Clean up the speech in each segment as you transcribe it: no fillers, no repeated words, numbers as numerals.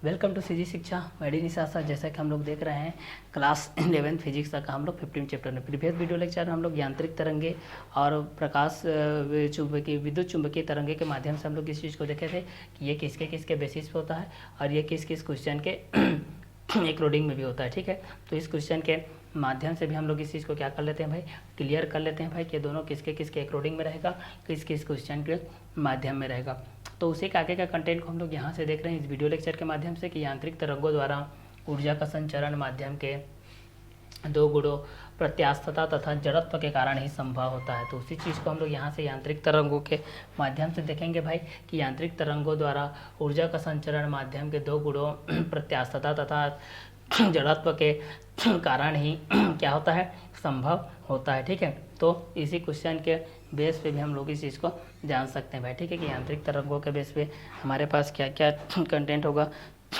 Welcome to CG शिक्षा। मैं D निशासा। जैसा कि हम लोग देख रहे हैं क्लास 11 फिजिक्स तक हम लोग 15 चैप्टर में प्रीवियस वीडियो लेक्चर में हम लोग यांत्रिक तरंगे और प्रकाश चुंबकीय विद्युत चुंबकीय तरंगे के माध्यम से हम लोग इस चीज़ को देखे थे कि ये किसके किसके बेसिस पे होता है और ये किस किस क्वेश्चन के एक रोडिंग में भी होता है। ठीक है, तो इस क्वेश्चन के माध्यम से भी हम लोग इस चीज़ को क्या कर लेते हैं भाई, क्लियर कर लेते हैं भाई कि दोनों किसके किसके एक रोडिंग में रहेगा, किस किस क्वेश्चन के माध्यम में रहेगा। तो उसी के आगे का कंटेंट को हम लोग यहाँ से देख रहे हैं इस वीडियो लेक्चर के माध्यम से कि यांत्रिक तरंगों द्वारा ऊर्जा का संचरण माध्यम के दो गुणों प्रत्यास्थता तथा जड़त्व के कारण ही संभव होता है। तो उसी चीज़ को हम लोग यहाँ से यांत्रिक तरंगों के माध्यम से देखेंगे भाई कि यांत्रिक तरंगों द्वारा ऊर्जा का संचरण माध्यम के दो गुणों प्रत्यास्थता तथा जड़त्व के कारण ही क्या होता है, संभव होता है। ठीक है, तो इसी क्वेश्चन के बेस पे भी हम लोग इस चीज़ को जान सकते हैं भाई। ठीक है, कि यांत्रिक तरंगों के बेस पे हमारे पास क्या क्या कंटेंट होगा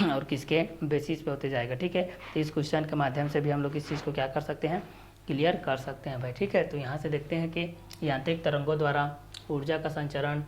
और किसके बेसिस पे होते जाएगा। ठीक है, तो इस क्वेश्चन के माध्यम से भी हम लोग इस चीज़ को क्या कर सकते हैं, क्लियर कर सकते हैं भाई। ठीक है, तो यहाँ से देखते हैं कि यांत्रिक तरंगों द्वारा ऊर्जा का संचरण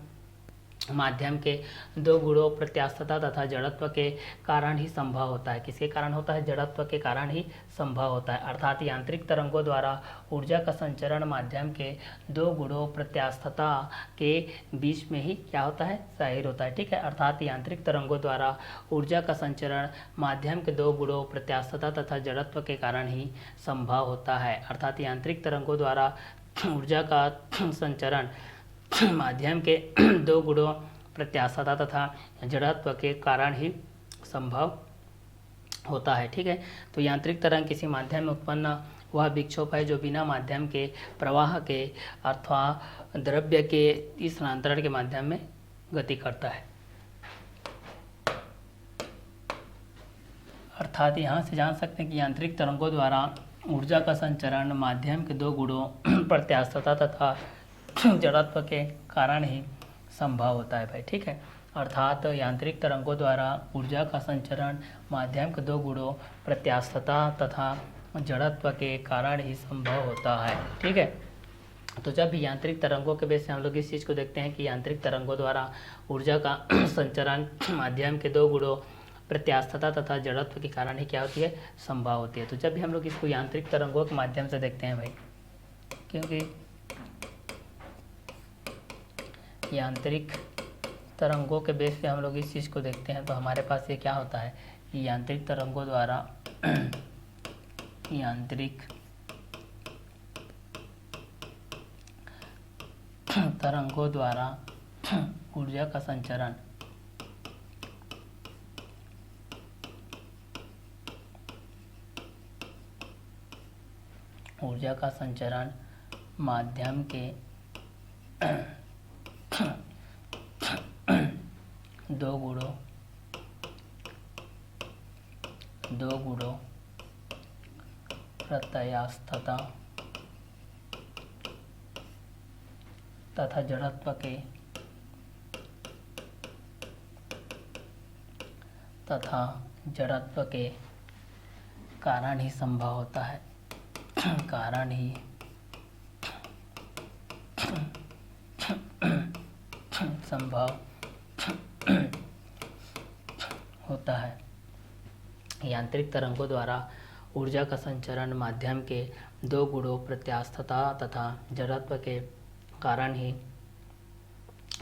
माध्यम के दो गुणों प्रत्यास्थता तथा जड़त्व के कारण ही संभव होता है। किसके कारण होता है, जड़त्व के कारण ही संभव होता है। अर्थात यांत्रिक तरंगों द्वारा ऊर्जा का संचरण माध्यम के दो गुणों प्रत्यास्थता के बीच में ही क्या होता है, जाहिर होता है। ठीक है, अर्थात यांत्रिक तरंगों द्वारा ऊर्जा का संचरण माध्यम के दो गुणों प्रत्यास्थता तथा जड़त्व के कारण ही संभव होता है। अर्थात यांत्रिक तरंगों द्वारा ऊर्जा का संचरण माध्यम के दो गुणों प्रत्यास्थता तथा जड़त्व के कारण ही संभव होता है। ठीक है, तो यांत्रिक तरंग किसी माध्यम में उत्पन्न वह विक्षोभ है जो बिना माध्यम के प्रवाह के अथवा द्रव्य के स्थानांतरण के माध्यम में गति करता है। अर्थात यहाँ से जान सकते हैं कि यांत्रिक तरंगों द्वारा ऊर्जा का संचरण माध्यम के दो गुणों प्रत्यास्थता तथा जड़त्व के कारण ही संभव होता है भाई। ठीक है, अर्थात यांत्रिक तरंगों द्वारा ऊर्जा का संचरण माध्यम के दो गुणों प्रत्यास्थता तथा जड़त्व के कारण ही संभव होता है। ठीक है, तो जब भी यांत्रिक तरंगों के बेस से हम लोग इस चीज़ को देखते हैं कि यांत्रिक तरंगों द्वारा ऊर्जा का संचरण माध्यम के दो गुणों प्रत्यास्थता तथा जड़त्व के कारण ही क्या होती है, संभव होती है। तो जब भी हम लोग इसको यांत्रिक तरंगों के माध्यम से देखते हैं भाई, क्योंकि यांत्रिक तरंगों के बेस पे हम लोग इस चीज़ को देखते हैं, तो हमारे पास ये क्या होता है कि यांत्रिक तरंगों द्वारा यांत्रिक तरंगों द्वारा ऊर्जा का संचरण माध्यम के दो गुणों प्रत्यास्थता तथा जड़त्व के कारण ही संभव होता है, कारण ही संभव होता है। यांत्रिक तरंगों द्वारा ऊर्जा का संचरण माध्यम के दो गुणों प्रत्यास्थता तथा जड़त्व के कारण ही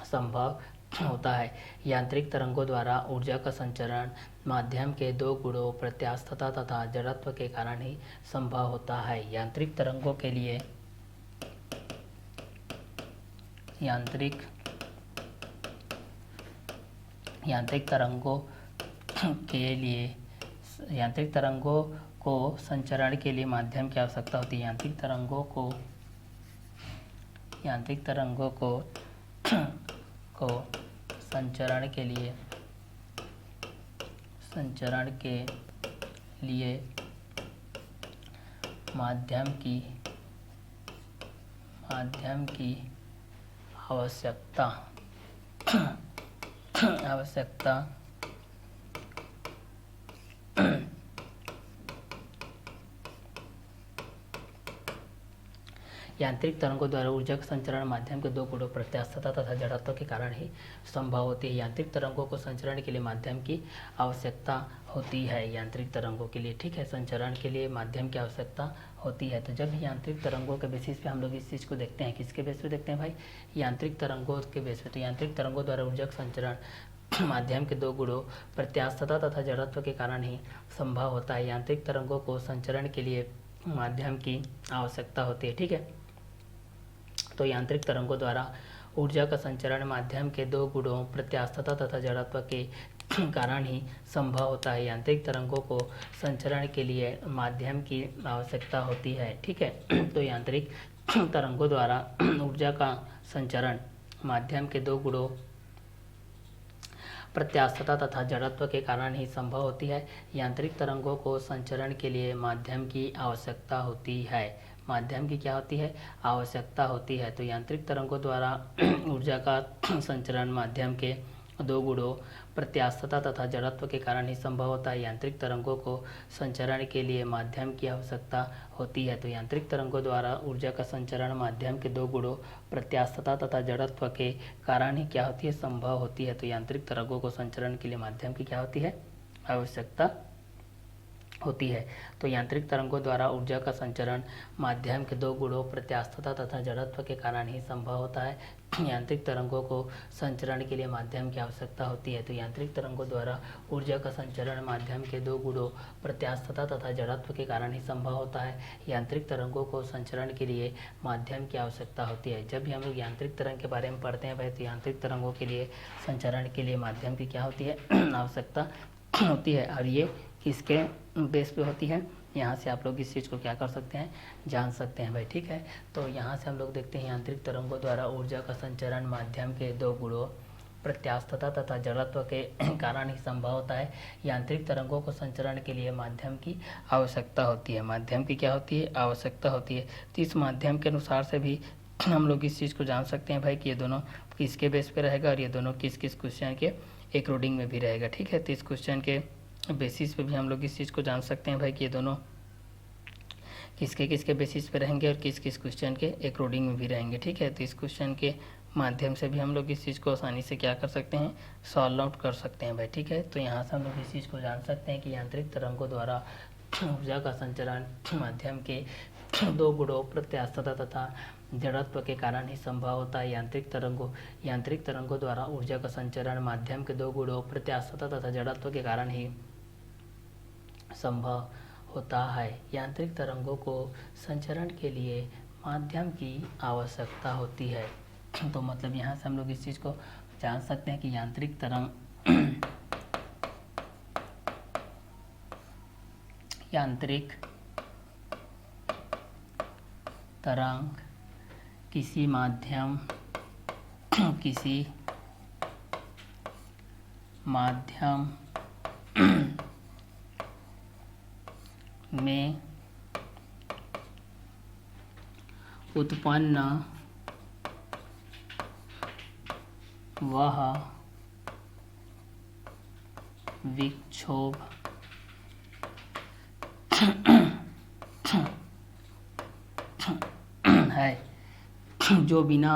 संभव होता है। यांत्रिक तरंगों द्वारा ऊर्जा का संचरण माध्यम के दो गुणों प्रत्यास्थता तथा जड़त्व के कारण ही संभव होता है। यांत्रिक तरंगों के लिए यांत्रिक तरंगों को संचरण के लिए माध्यम की आवश्यकता होती है। यांत्रिक तरंगों को संचरण के लिए माध्यम की आवश्यकता यांत्रिक तरंगों द्वारा ऊर्जा का संचरण माध्यम के दो गुणों प्रत्यास्थता तथा जड़त्व के कारण ही संभव होती है। यांत्रिक तरंगों को संचरण के लिए माध्यम की आवश्यकता होती है। यांत्रिक तरंगों के लिए, ठीक है, संचरण के लिए माध्यम की आवश्यकता होती है। तो जब भी यांत्रिक तरंगों के बेसिस पे हम लोग इस चीज़ को देखते हैं, किसके बेस पे देखते हैं भाई, यांत्रिक तरंगों के बेस पे। तो यांत्रिक तरंगों द्वारा ऊर्जा का संचरण माध्यम के दो गुणों प्रत्यास्थता तथा जड़त्व के कारण ही संभव होता है। यांत्रिक तरंगों को संचरण के लिए माध्यम की आवश्यकता होती है, ठीक है। तो यांत्रिक तरंगों द्वारा ऊर्जा का संचरण माध्यम के दो गुणों प्रत्यास्थता तथा जड़त्व के कारण ही संभव होता है। यांत्रिक तरंगों को संचरण के लिए माध्यम की आवश्यकता होती है, ठीक है। तो यांत्रिक तरंगों द्वारा ऊर्जा का संचरण माध्यम के दो गुणों प्रत्यास्थता तथा जड़त्व के कारण ही संभव होती है। यांत्रिक तरंगों को संचरण के लिए माध्यम की आवश्यकता होती है। माध्यम की क्या होती है, आवश्यकता होती है। तो यांत्रिक तरंगों द्वारा ऊर्जा का संचरण माध्यम के दो गुणों प्रत्यास्थता तथा जड़त्व के कारण ही संभव होता है। यांत्रिक तरंगों को संचरण के लिए माध्यम की आवश्यकता होती है। तो यांत्रिक तरंगों द्वारा ऊर्जा का संचरण माध्यम के दो गुणों प्रत्यास्थता तथा जड़त्व के कारण ही क्या होती है, संभव होती है। तो यांत्रिक तरंगों को संचरण के लिए माध्यम की क्या होती है, आवश्यकता होती है। तो यांत्रिक तरंगों द्वारा ऊर्जा का संचरण माध्यम के दो गुणों प्रत्यास्थता तथा जड़त्व के कारण ही संभव होता है। यांत्रिक तरंगों को संचरण के लिए माध्यम की आवश्यकता होती है। तो यांत्रिक तरंगों द्वारा ऊर्जा का संचरण माध्यम के दो गुणों प्रत्यास्थता तथा जड़त्व के कारण ही संभव होता है। यांत्रिक तरंगों को संचरण के लिए माध्यम की आवश्यकता होती है। जब भी हम लोग यांत्रिक तरंग के बारे में पढ़ते हैं भाई, तो यांत्रिक तरंगों के लिए संचरण के लिए माध्यम की क्या होती है, आवश्यकता होती है। और ये किसके बेस पे होती है, यहाँ से आप लोग इस चीज़ को क्या कर सकते हैं, जान सकते हैं भाई, ठीक है। तो यहाँ से हम लोग देखते हैं यांत्रिक तरंगों द्वारा ऊर्जा का संचरण माध्यम के दो गुणों प्रत्यास्थता तथा जड़त्व के कारण ही संभव होता है। यांत्रिक तरंगों को संचरण के लिए माध्यम की आवश्यकता होती है। माध्यम की क्या होती है, आवश्यकता होती है। तो इस माध्यम के अनुसार से भी हम लोग इस चीज़ को जान सकते हैं भाई कि ये दोनों किसके बेस पे रहेगा और ये दोनों किस किस क्वेश्चन के अकॉर्डिंग में भी रहेगा, ठीक है। तो इस क्वेश्चन के बेसिस पे भी हम लोग इस चीज़ को जान सकते हैं भाई कि ये दोनों किसके किसके बेसिस पे रहेंगे और किस किस क्वेश्चन के अकॉर्डिंग में भी रहेंगे, ठीक है। तो इस क्वेश्चन के माध्यम से भी हम लोग इस चीज़ को आसानी से क्या कर सकते हैं, सॉल्व आउट कर सकते हैं भाई, ठीक है। तो यहाँ से हम लोग इस चीज़ को जान सकते हैं कि यांत्रिक तरंगों द्वारा ऊर्जा का संचरण माध्यम के दो गुणों प्रत्यास्थता तथा जड़त्व के कारण ही संभव होता है। यांत्रिक तरंगों द्वारा ऊर्जा का संचरण माध्यम के दो गुणों प्रत्यास्थता तथा जड़त्व के कारण ही संभव होता है। यांत्रिक तरंगों को संचरण के लिए माध्यम की आवश्यकता होती है। तो मतलब यहाँ से हम लोग इस चीज़ को जान सकते हैं कि यांत्रिक तरंग किसी माध्यम में उत्पन्न वह विक्षोभ है जो बिना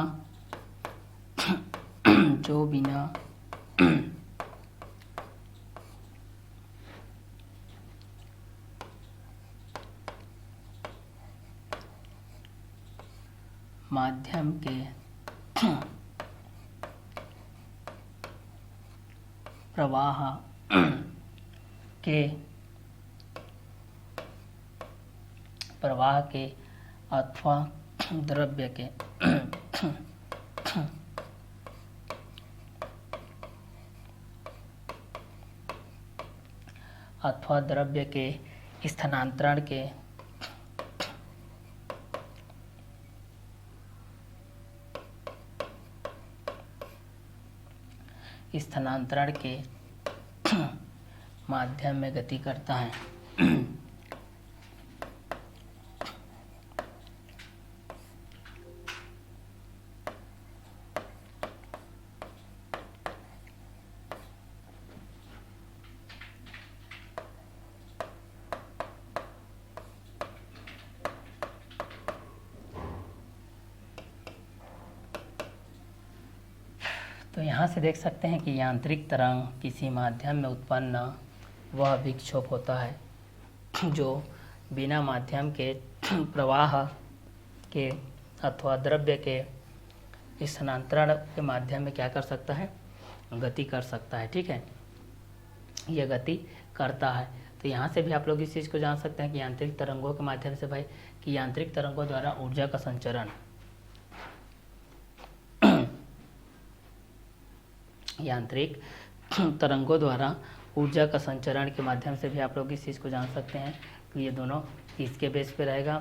माध्यम के प्रवाह के अथवा द्रव्य के स्थानांतरण के माध्यम में गति करता है। तो यहाँ से देख सकते हैं कि यांत्रिक तरंग किसी माध्यम में उत्पन्न वह विक्षोभ होता है जो बिना माध्यम के प्रवाह के अथवा द्रव्य के स्थानांतरण के माध्यम में क्या कर सकता है, गति कर सकता है। ठीक है, यह गति करता है। तो यहाँ से भी आप लोग इस चीज़ को जान सकते हैं कि यांत्रिक तरंगों के माध्यम से भाई कि यांत्रिक तरंगों द्वारा ऊर्जा का संचरण यांत्रिक तरंगों द्वारा ऊर्जा का संचरण के माध्यम से भी आप लोग इस चीज़ को जान सकते हैं कि ये दोनों किसके बेस पे रहेगा,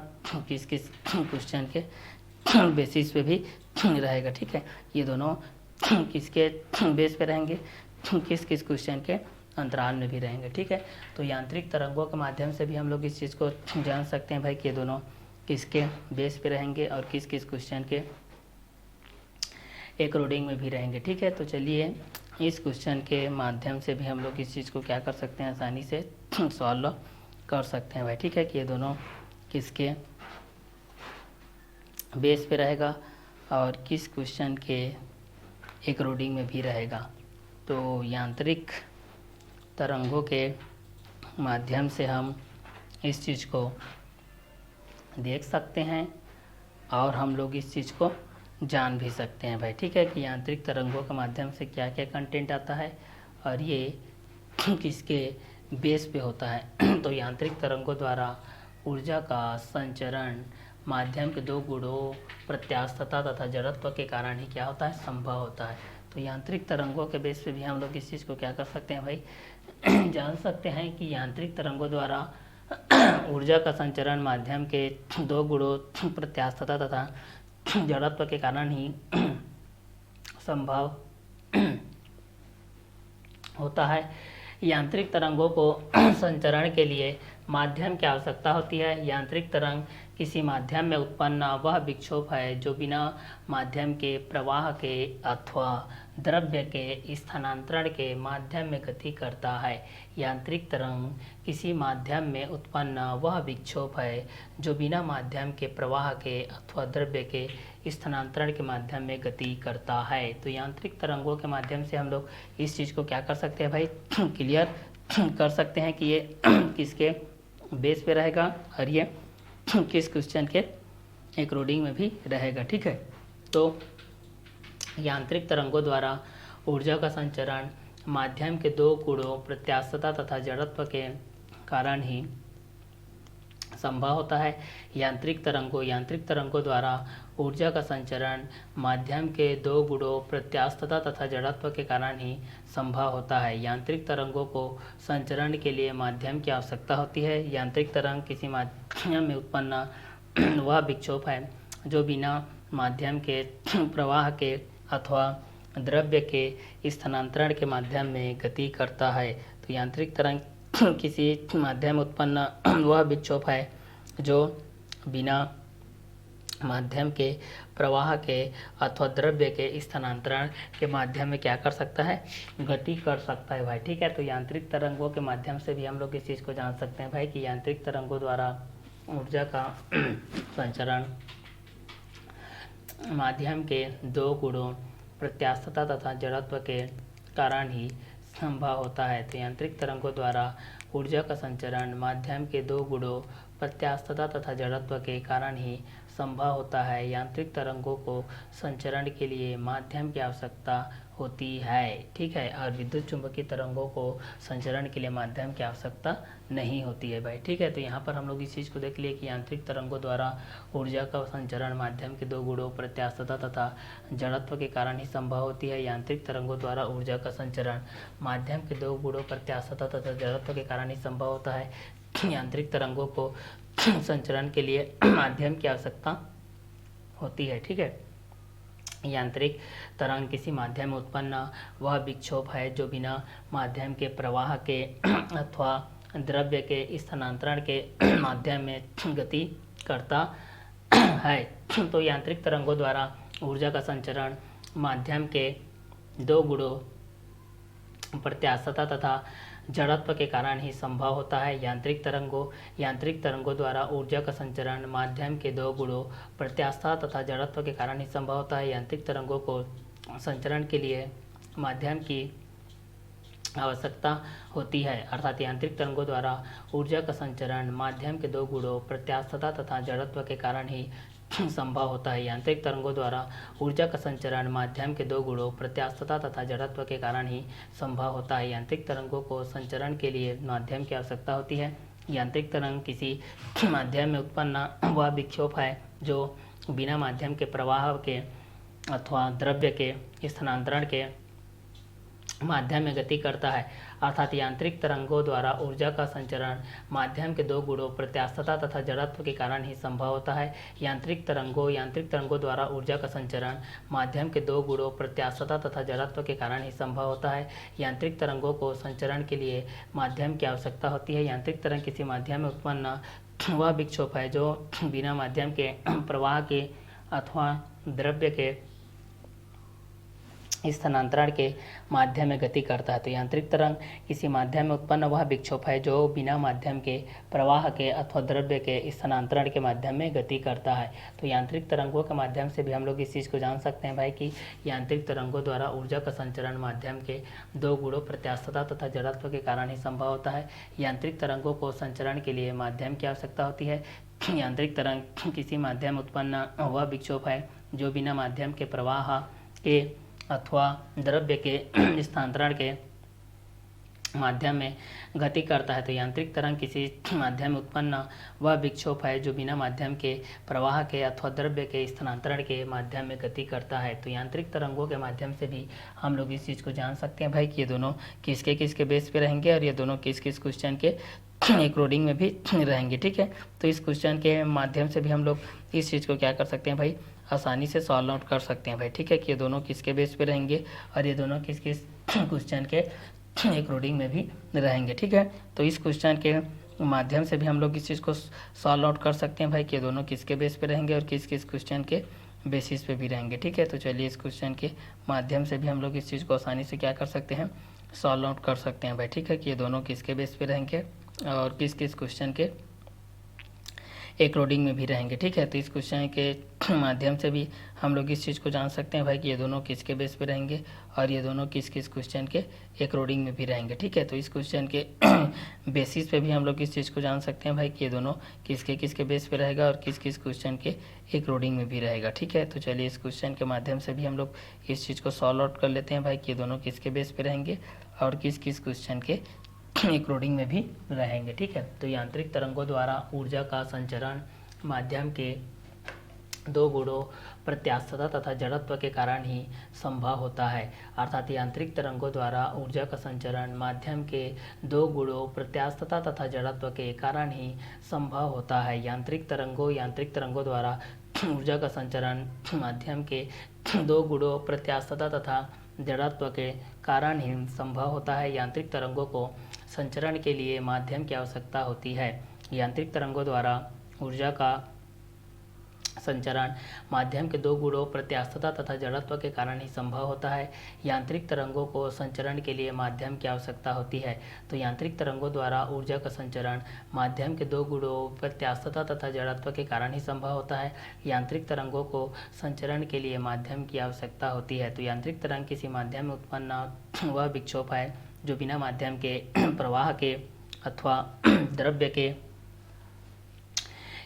किस किस क्वेश्चन के बेसिस पे भी रहेगा। ठीक है, ये दोनों किसके बेस पे रहेंगे, किस किस क्वेश्चन के अंतराल में भी रहेंगे। ठीक है, तो यांत्रिक तरंगों के माध्यम से भी हम लोग इस चीज़ को जान सकते हैं भाई कि ये दोनों किसके बेस पे रहेंगे और किस किस क्वेश्चन के एक रीडिंग में भी रहेंगे। ठीक है, तो चलिए इस क्वेश्चन के माध्यम से भी हम लोग इस चीज़ को क्या कर सकते हैं, आसानी से सॉल्व कर सकते हैं भाई। ठीक है, कि ये दोनों किसके बेस पे रहेगा और किस क्वेश्चन के एक रीडिंग में भी रहेगा। तो यांत्रिक तरंगों के माध्यम से हम इस चीज़ को देख सकते हैं और हम लोग इस चीज़ को जान भी सकते हैं भाई। ठीक है, कि यांत्रिक तरंगों के माध्यम से क्या क्या कंटेंट आता है और ये किसके बेस पे होता है। तो यांत्रिक तरंगों द्वारा ऊर्जा का संचरण माध्यम के दो गुणों प्रत्यास्थता तथा जड़त्व के कारण ही क्या होता है, संभव होता है। तो यांत्रिक तरंगों के बेस पे भी हम लोग इस चीज़ को क्या कर सकते हैं भाई, जान सकते हैं कि यांत्रिक तरंगों द्वारा ऊर्जा का संचरण माध्यम के दो गुणों प्रत्यास्थता तथा जड़त्व के कारण ही संभव होता है। यांत्रिक तरंगों को संचरण के लिए माध्यम की आवश्यकता होती है। यांत्रिक तरंग किसी माध्यम में उत्पन्न वह विक्षोभ है जो बिना माध्यम के प्रवाह के अथवा द्रव्य के स्थानांतरण के माध्यम में गति करता है। यांत्रिक तरंग किसी माध्यम में उत्पन्न वह विक्षोभ है जो बिना माध्यम के प्रवाह के अथवा द्रव्य के स्थानांतरण के माध्यम में गति करता है। तो यांत्रिक तरंगों के माध्यम से हम लोग इस चीज़ को क्या कर सकते हैं भाई, क्लियर कर सकते हैं कि ये किसके बेस पे रहेगा और ये किस क्वेश्चन के एक रीडिंग में भी रहेगा। ठीक है, तो यांत्रिक तरंगों द्वारा ऊर्जा का संचरण माध्यम के दो गुणों प्रत्यास्थता तथा जड़त्व के कारण ही संभव होता है। यांत्रिक तरंगों द्वारा ऊर्जा का संचरण माध्यम के दो गुणों प्रत्यास्थता तथा जड़त्व के कारण ही संभव होता है। यांत्रिक तरंगों को संचरण के लिए माध्यम की आवश्यकता होती है। यांत्रिक तरंग किसी माध्यम में उत्पन्न वह विक्षोभ है जो बिना माध्यम के प्रवाह के अथवा द्रव्य के स्थानांतरण के माध्यम में गति करता है। तो यांत्रिक तरंग किसी माध्यम में उत्पन्न वह विक्षोभ है जो बिना माध्यम के प्रवाह के अथवा द्रव्य के स्थानांतरण के माध्यम में क्या कर सकता है, गति कर सकता है भाई। ठीक है, तो यांत्रिक तरंगों के माध्यम से भी हम लोग इस चीज़ को जान सकते हैं भाई कि यांत्रिक तरंगों द्वारा ऊर्जा का संचरण माध्यम के दो गुणों प्रत्यास्थता तथा जड़त्व के कारण ही संभव होता है। तो यांत्रिक तरंगों द्वारा ऊर्जा का संचरण माध्यम के दो गुणों प्रत्यास्थता तथा जड़त्व के कारण ही संभव होता है। यांत्रिक तरंगों को संचरण के लिए माध्यम की आवश्यकता होती है। ठीक है, और विद्युत चुंबकीय तरंगों को संचरण के लिए माध्यम की आवश्यकता नहीं होती है भाई। ठीक है, तो यहाँ पर हम लोग इस चीज़ को देख लिए कि यांत्रिक तरंगों द्वारा ऊर्जा का संचरण माध्यम के दो गुणों प्रत्यास्थता तथा जड़त्व के कारण ही संभव होती है। यांत्रिक तरंगों द्वारा ऊर्जा का संचरण माध्यम के दो गुणों प्रत्यास्थता तथा जड़त्व के कारण ही संभव होता है। यांत्रिक तरंगों को संचरण के लिए माध्यम की आवश्यकता होती है। ठीक है, यांत्रिक तरंग किसी माध्यम में उत्पन्न वह विक्षोभ है जो बिना माध्यम के प्रवाह के अथवा द्रव्य के स्थानांतरण के माध्यम में गति करता है। तो यांत्रिक तरंगों द्वारा ऊर्जा का संचरण माध्यम के दो गुणों प्रत्यास्थता तथा जड़त्व के कारण ही संभव होता है। यांत्रिक तरंगों द्वारा ऊर्जा का संचरण माध्यम के दो गुणों प्रत्यास्थता तथा जड़त्व के कारण ही संभव होता है। यांत्रिक तरंगों को संचरण के लिए माध्यम की आवश्यकता होती है, अर्थात यांत्रिक तरंगों द्वारा ऊर्जा का संचरण माध्यम के दो गुणों प्रत्यास्थता तथा जड़त्व के कारण ही संभव होता है। यांत्रिक तरंगों द्वारा ऊर्जा का संचरण माध्यम के दो गुणों प्रत्यास्थता तथा जड़त्व के कारण ही संभव होता है। यांत्रिक तरंगों को संचरण के लिए माध्यम की आवश्यकता होती है। यांत्रिक तरंग किसी माध्यम में उत्पन्न वह विक्षोभ है जो बिना माध्यम के प्रवाह के अथवा द्रव्य के स्थानांतरण के माध्यम में गति करता है, अर्थात यांत्रिक तरंगों द्वारा ऊर्जा का संचरण माध्यम के दो गुणों प्रत्यास्थता तथा जड़त्व के कारण ही संभव होता है। यांत्रिक तरंगों द्वारा ऊर्जा का संचरण माध्यम के दो गुणों प्रत्यास्थता तथा जड़त्व के कारण ही संभव होता है। यांत्रिक तरंगों को संचरण के लिए माध्यम की आवश्यकता होती है। यांत्रिक तरंग किसी माध्यम में उत्पन्न वह विक्षोभ है जो बिना माध्यम के प्रवाह के अथवा द्रव्य के स्थानांतरण के माध्यम में गति करता है। तो यांत्रिक तरंग किसी माध्यम में उत्पन्न वह विक्षोभ है जो बिना माध्यम के प्रवाह के अथवा द्रव्य के स्थानांतरण के माध्यम में गति करता है। तो यांत्रिक तरंगों के माध्यम से भी हम लोग इस चीज़ को जान सकते हैं भाई कि यांत्रिक तरंगों द्वारा ऊर्जा का संचरण माध्यम के दो गुणों प्रत्यास्थता तथा जड़त्व के कारण ही संभव होता है। यांत्रिक तरंगों को संचरण के लिए माध्यम की आवश्यकता होती है। यांत्रिक तरंग किसी माध्यम में उत्पन्न वह विक्षोभ है जो बिना माध्यम के प्रवाह के अथवा द्रव्य के स्थानांतरण के माध्यम में गति करता है। तो यांत्रिक तरंग किसी माध्यम में उत्पन्न वह विक्षोभ है जो बिना माध्यम के प्रवाह के अथवा द्रव्य के स्थानांतरण के माध्यम में गति करता है। तो यांत्रिक तरंगों के माध्यम से भी हम लोग इस चीज़ को जान सकते हैं भाई कि ये दोनों किसके किसके बेस पे रहेंगे और ये दोनों किस किस क्वेश्चन के एक रीडिंग में भी रहेंगे। ठीक है, तो इस क्वेश्चन के माध्यम से भी हम लोग इस चीज़ को क्या कर सकते हैं भाई, आसानी से सॉल्व आउट कर सकते हैं भाई। ठीक है, कि ये दोनों किसके बेस पे रहेंगे और ये दोनों किस किस क्वेश्चन के एक रीडिंग में भी रहेंगे। ठीक है, तो इस क्वेश्चन के माध्यम से भी हम लोग इस चीज़ को सॉल्व आउट कर सकते हैं भाई कि ये दोनों किसके बेस पे रहेंगे और किस किस क्वेश्चन के बेसिस पे भी रहेंगे। ठीक है, तो चलिए इस क्वेश्चन के माध्यम से भी हम लोग इस चीज़ को आसानी से क्या कर सकते हैं, सॉल्व आउट कर सकते हैं भाई। ठीक है, कि ये दोनों किसके बेस पे रहेंगे और किस किस क्वेश्चन के एक रीडिंग में भी रहेंगे। ठीक है, तो इस क्वेश्चन के माध्यम से भी हम लोग इस चीज़ को जान सकते हैं भाई कि ये दोनों किसके बेस पे रहेंगे और ये दोनों किस किस क्वेश्चन के एक रीडिंग में भी रहेंगे। ठीक है, तो इस क्वेश्चन के बेसिस पे भी हम लोग इस चीज़ को जान सकते हैं भाई कि ये दोनों किसके किसके बेस पे रहेगा और किस किस क्वेश्चन के एक रीडिंग में भी रहेगा। ठीक है, तो चलिए इस क्वेश्चन के माध्यम से भी हम लोग इस चीज़ को सॉल्व आउट कर लेते हैं भाई कि ये दोनों किसके बेस पे रहेंगे और किस किस क्वेश्चन के एक रीडिंग में भी रहेंगे। ठीक है, तो यांत्रिक तरंगों द्वारा ऊर्जा का संचरण माध्यम के दो गुणों प्रत्यास्थता तथा जड़त्व के कारण ही संभव होता है, अर्थात यांत्रिक तरंगों द्वारा ऊर्जा का संचरण माध्यम के दो गुणों प्रत्यास्थता तथा जड़त्व के कारण ही संभव होता है। यांत्रिक तरंगों द्वारा ऊर्जा का संचरण माध्यम के दो गुणों प्रत्यास्थता तथा जड़त्व के कारण ही संभव होता है। यांत्रिक तरंगों को संचरण के लिए माध्यम की आवश्यकता होती है। यांत्रिक तरंगों द्वारा ऊर्जा का संचरण माध्यम के दो गुणों प्रत्यास्थता तथा जड़त्व के कारण ही संभव होता है। यांत्रिक तरंगों को संचरण के लिए माध्यम की आवश्यकता होती है। तो यांत्रिक तरंगों द्वारा ऊर्जा का संचरण माध्यम के दो गुणों प्रत्यास्थता तथा जड़त्व के कारण ही संभव होता है। यांत्रिक तरंगों को संचरण के लिए माध्यम की आवश्यकता होती है। तो यांत्रिक तरंग किसी माध्यम में उत्पन्न वह विक्षोभ है जो बिना माध्यम के प्रवाह के अथवा द्रव्य के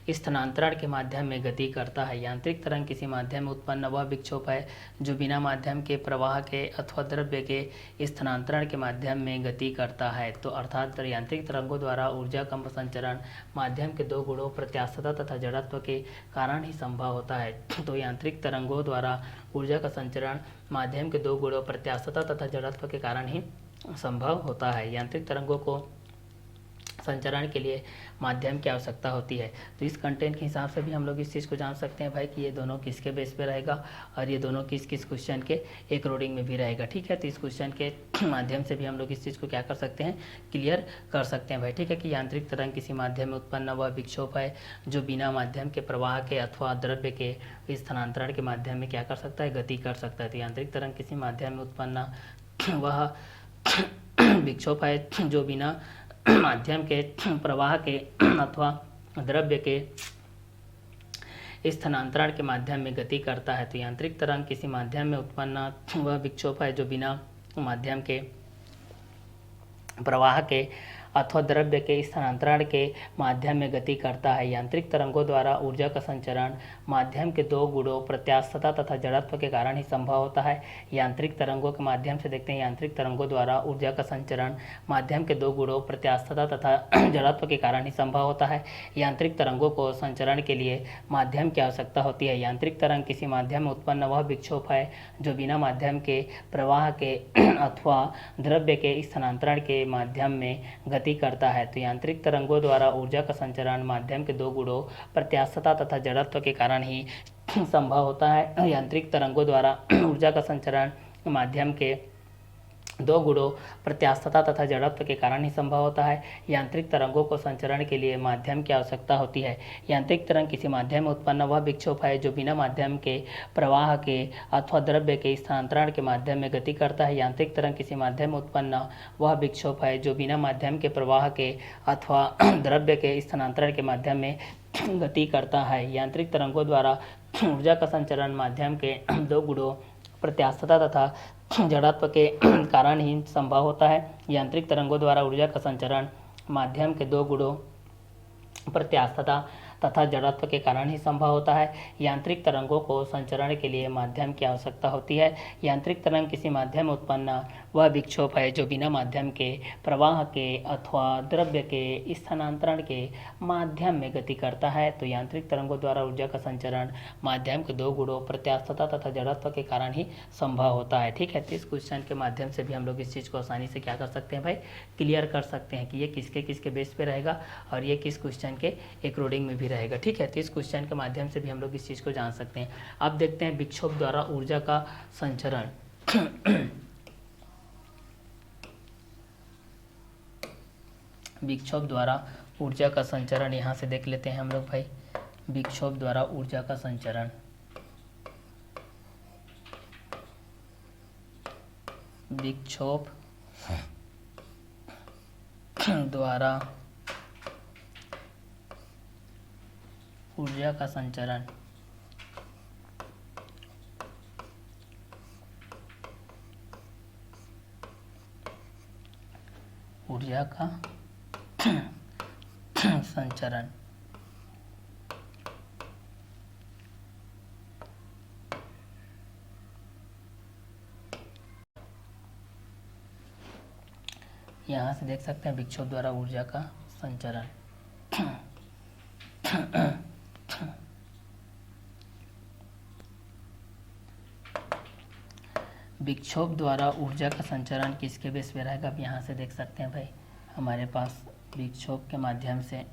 स्थानांतरण के माध्यम में गति करता है। यांत्रिक तरंग किसी माध्यम में उत्पन्न वह विक्षोभ है जो बिना माध्यम के प्रवाह के अथवा द्रव्य के स्थानांतरण के माध्यम में गति करता है। तो अर्थात यांत्रिक तरंगों द्वारा ऊर्जा का संचरण माध्यम के दो गुणों प्रत्यास्थता तथा जड़त्व के कारण ही संभव होता है। तो यांत्रिक तरंगों द्वारा ऊर्जा का संचरण माध्यम के दो गुणों प्रत्यास्थता तथा जड़त्व के कारण ही संभव होता है। यांत्रिक तरंगों को संचरण के लिए माध्यम की आवश्यकता होती है। तो इस कंटेंट के हिसाब से भी हम लोग इस चीज़ को जान सकते हैं भाई कि ये दोनों किसके बेस पे रहेगा और ये दोनों किस किस क्वेश्चन के एक रीडिंग में भी रहेगा। ठीक है, तो इस क्वेश्चन के माध्यम से भी हम लोग इस चीज़ को क्या कर सकते हैं, क्लियर कर सकते हैं भाई। ठीक है, कि यांत्रिक तरंग किसी माध्यम में उत्पन्न वह विक्षोभ है जो बिना माध्यम के प्रवाह के अथवा द्रव्य के स्थानांतरण के माध्यम में क्या कर सकता है, गति कर सकता है। तो यांत्रिक तरंग किसी माध्यम में उत्पन्न वह विक्षोभ है जो बिना माध्यम के प्रवाह के अथवा द्रव्य के स्थानांतरण के माध्यम में गति करता है। तो यांत्रिक तरंग किसी माध्यम में उत्पन्न वह विक्षोभ है जो बिना माध्यम के प्रवाह के अथवा द्रव्य के स्थानांतरण के माध्यम में गति करता है। यांत्रिक तरंगों द्वारा ऊर्जा का संचरण माध्यम के दो गुणों प्रत्यास्थता तथा जड़त्व के कारण ही संभव होता है। यांत्रिक तरंगों के माध्यम से देखते हैं, यांत्रिक तरंगों द्वारा ऊर्जा का संचरण माध्यम के दो गुणों प्रत्यास्थता तथा जड़त्व के कारण ही संभव होता है। यांत्रिक तरंगों को संचरण के लिए माध्यम की आवश्यकता होती है। यांत्रिक तरंग किसी माध्यम में उत्पन्न वह विक्षोभ है जो बिना माध्यम के प्रवाह के अथवा द्रव्य के स्थानांतरण के माध्यम में गति करता है। तो यांत्रिक तरंगों द्वारा ऊर्जा का संचरण माध्यम के दो गुणों प्रत्यास्थता तथा जड़त्व के कारण ही संभव होता है। यांत्रिक तरंगों द्वारा ऊर्जा का संचरण माध्यम के दो गुणों प्रत्यास्थता तथा जड़त्व के कारण ही संभव होता है। यांत्रिक तरंगों को संचरण के लिए माध्यम की आवश्यकता होती है। यांत्रिक तरंग किसी माध्यम में उत्पन्न वह विक्षोभ है जो बिना माध्यम के प्रवाह के अथवा द्रव्य के स्थानांतरण के माध्यम में गति करता है। यांत्रिक तरंग किसी माध्यम में उत्पन्न वह विक्षोभ है जो बिना माध्यम के प्रवाह के अथवा द्रव्य के स्थानांतरण के माध्यम में गति करता है। यांत्रिक तरंगों द्वारा ऊर्जा का संचरण माध्यम के दो गुणों प्रत्यास्थता तथा जड़त्व के कारण ही संभव होता है। यांत्रिक तरंगों द्वारा ऊर्जा का संचरण माध्यम के दो गुणों प्रत्यास्थता तथा जड़त्व के कारण ही संभव होता है। यांत्रिक तरंगों को संचरण के लिए माध्यम की आवश्यकता होती है। यांत्रिक तरंग किसी माध्यम में उत्पन्न वह विक्षोभ है जो बिना माध्यम के प्रवाह के अथवा द्रव्य के स्थानांतरण के माध्यम में गति करता है। तो यांत्रिक तरंगों द्वारा ऊर्जा का संचरण माध्यम के दो गुणों प्रत्यास्थता तथा जड़त्व के कारण ही संभव होता है। ठीक है, तो इस क्वेश्चन के माध्यम से भी हम लोग इस चीज़ को आसानी से क्या कर सकते हैं भाई, क्लियर कर सकते हैं कि ये किसके किसके बेस पे रहेगा और ये किस क्वेश्चन के अकॉर्डिंग में भी रहेगा। ठीक है, तो इस क्वेश्चन के माध्यम से भी हम लोग इस चीज़ को जान सकते हैं। अब देखते हैं विक्षोभ द्वारा ऊर्जा का संचरण। विक्षोभ द्वारा ऊर्जा का संचरण यहाँ से देख लेते हैं हम लोग भाई। विक्षोभ द्वारा ऊर्जा का संचरण, विक्षोभ द्वारा ऊर्जा का संचरण ऊर्जा का संचरण यहाँ से देख सकते हैं विक्षोभ द्वारा ऊर्जा का संचरण। विक्षोभ द्वारा ऊर्जा का संचरण किसके बेस पे रहेगा, अब यहाँ से देख सकते हैं भाई। हमारे पास विक्षोभ के माध्यम से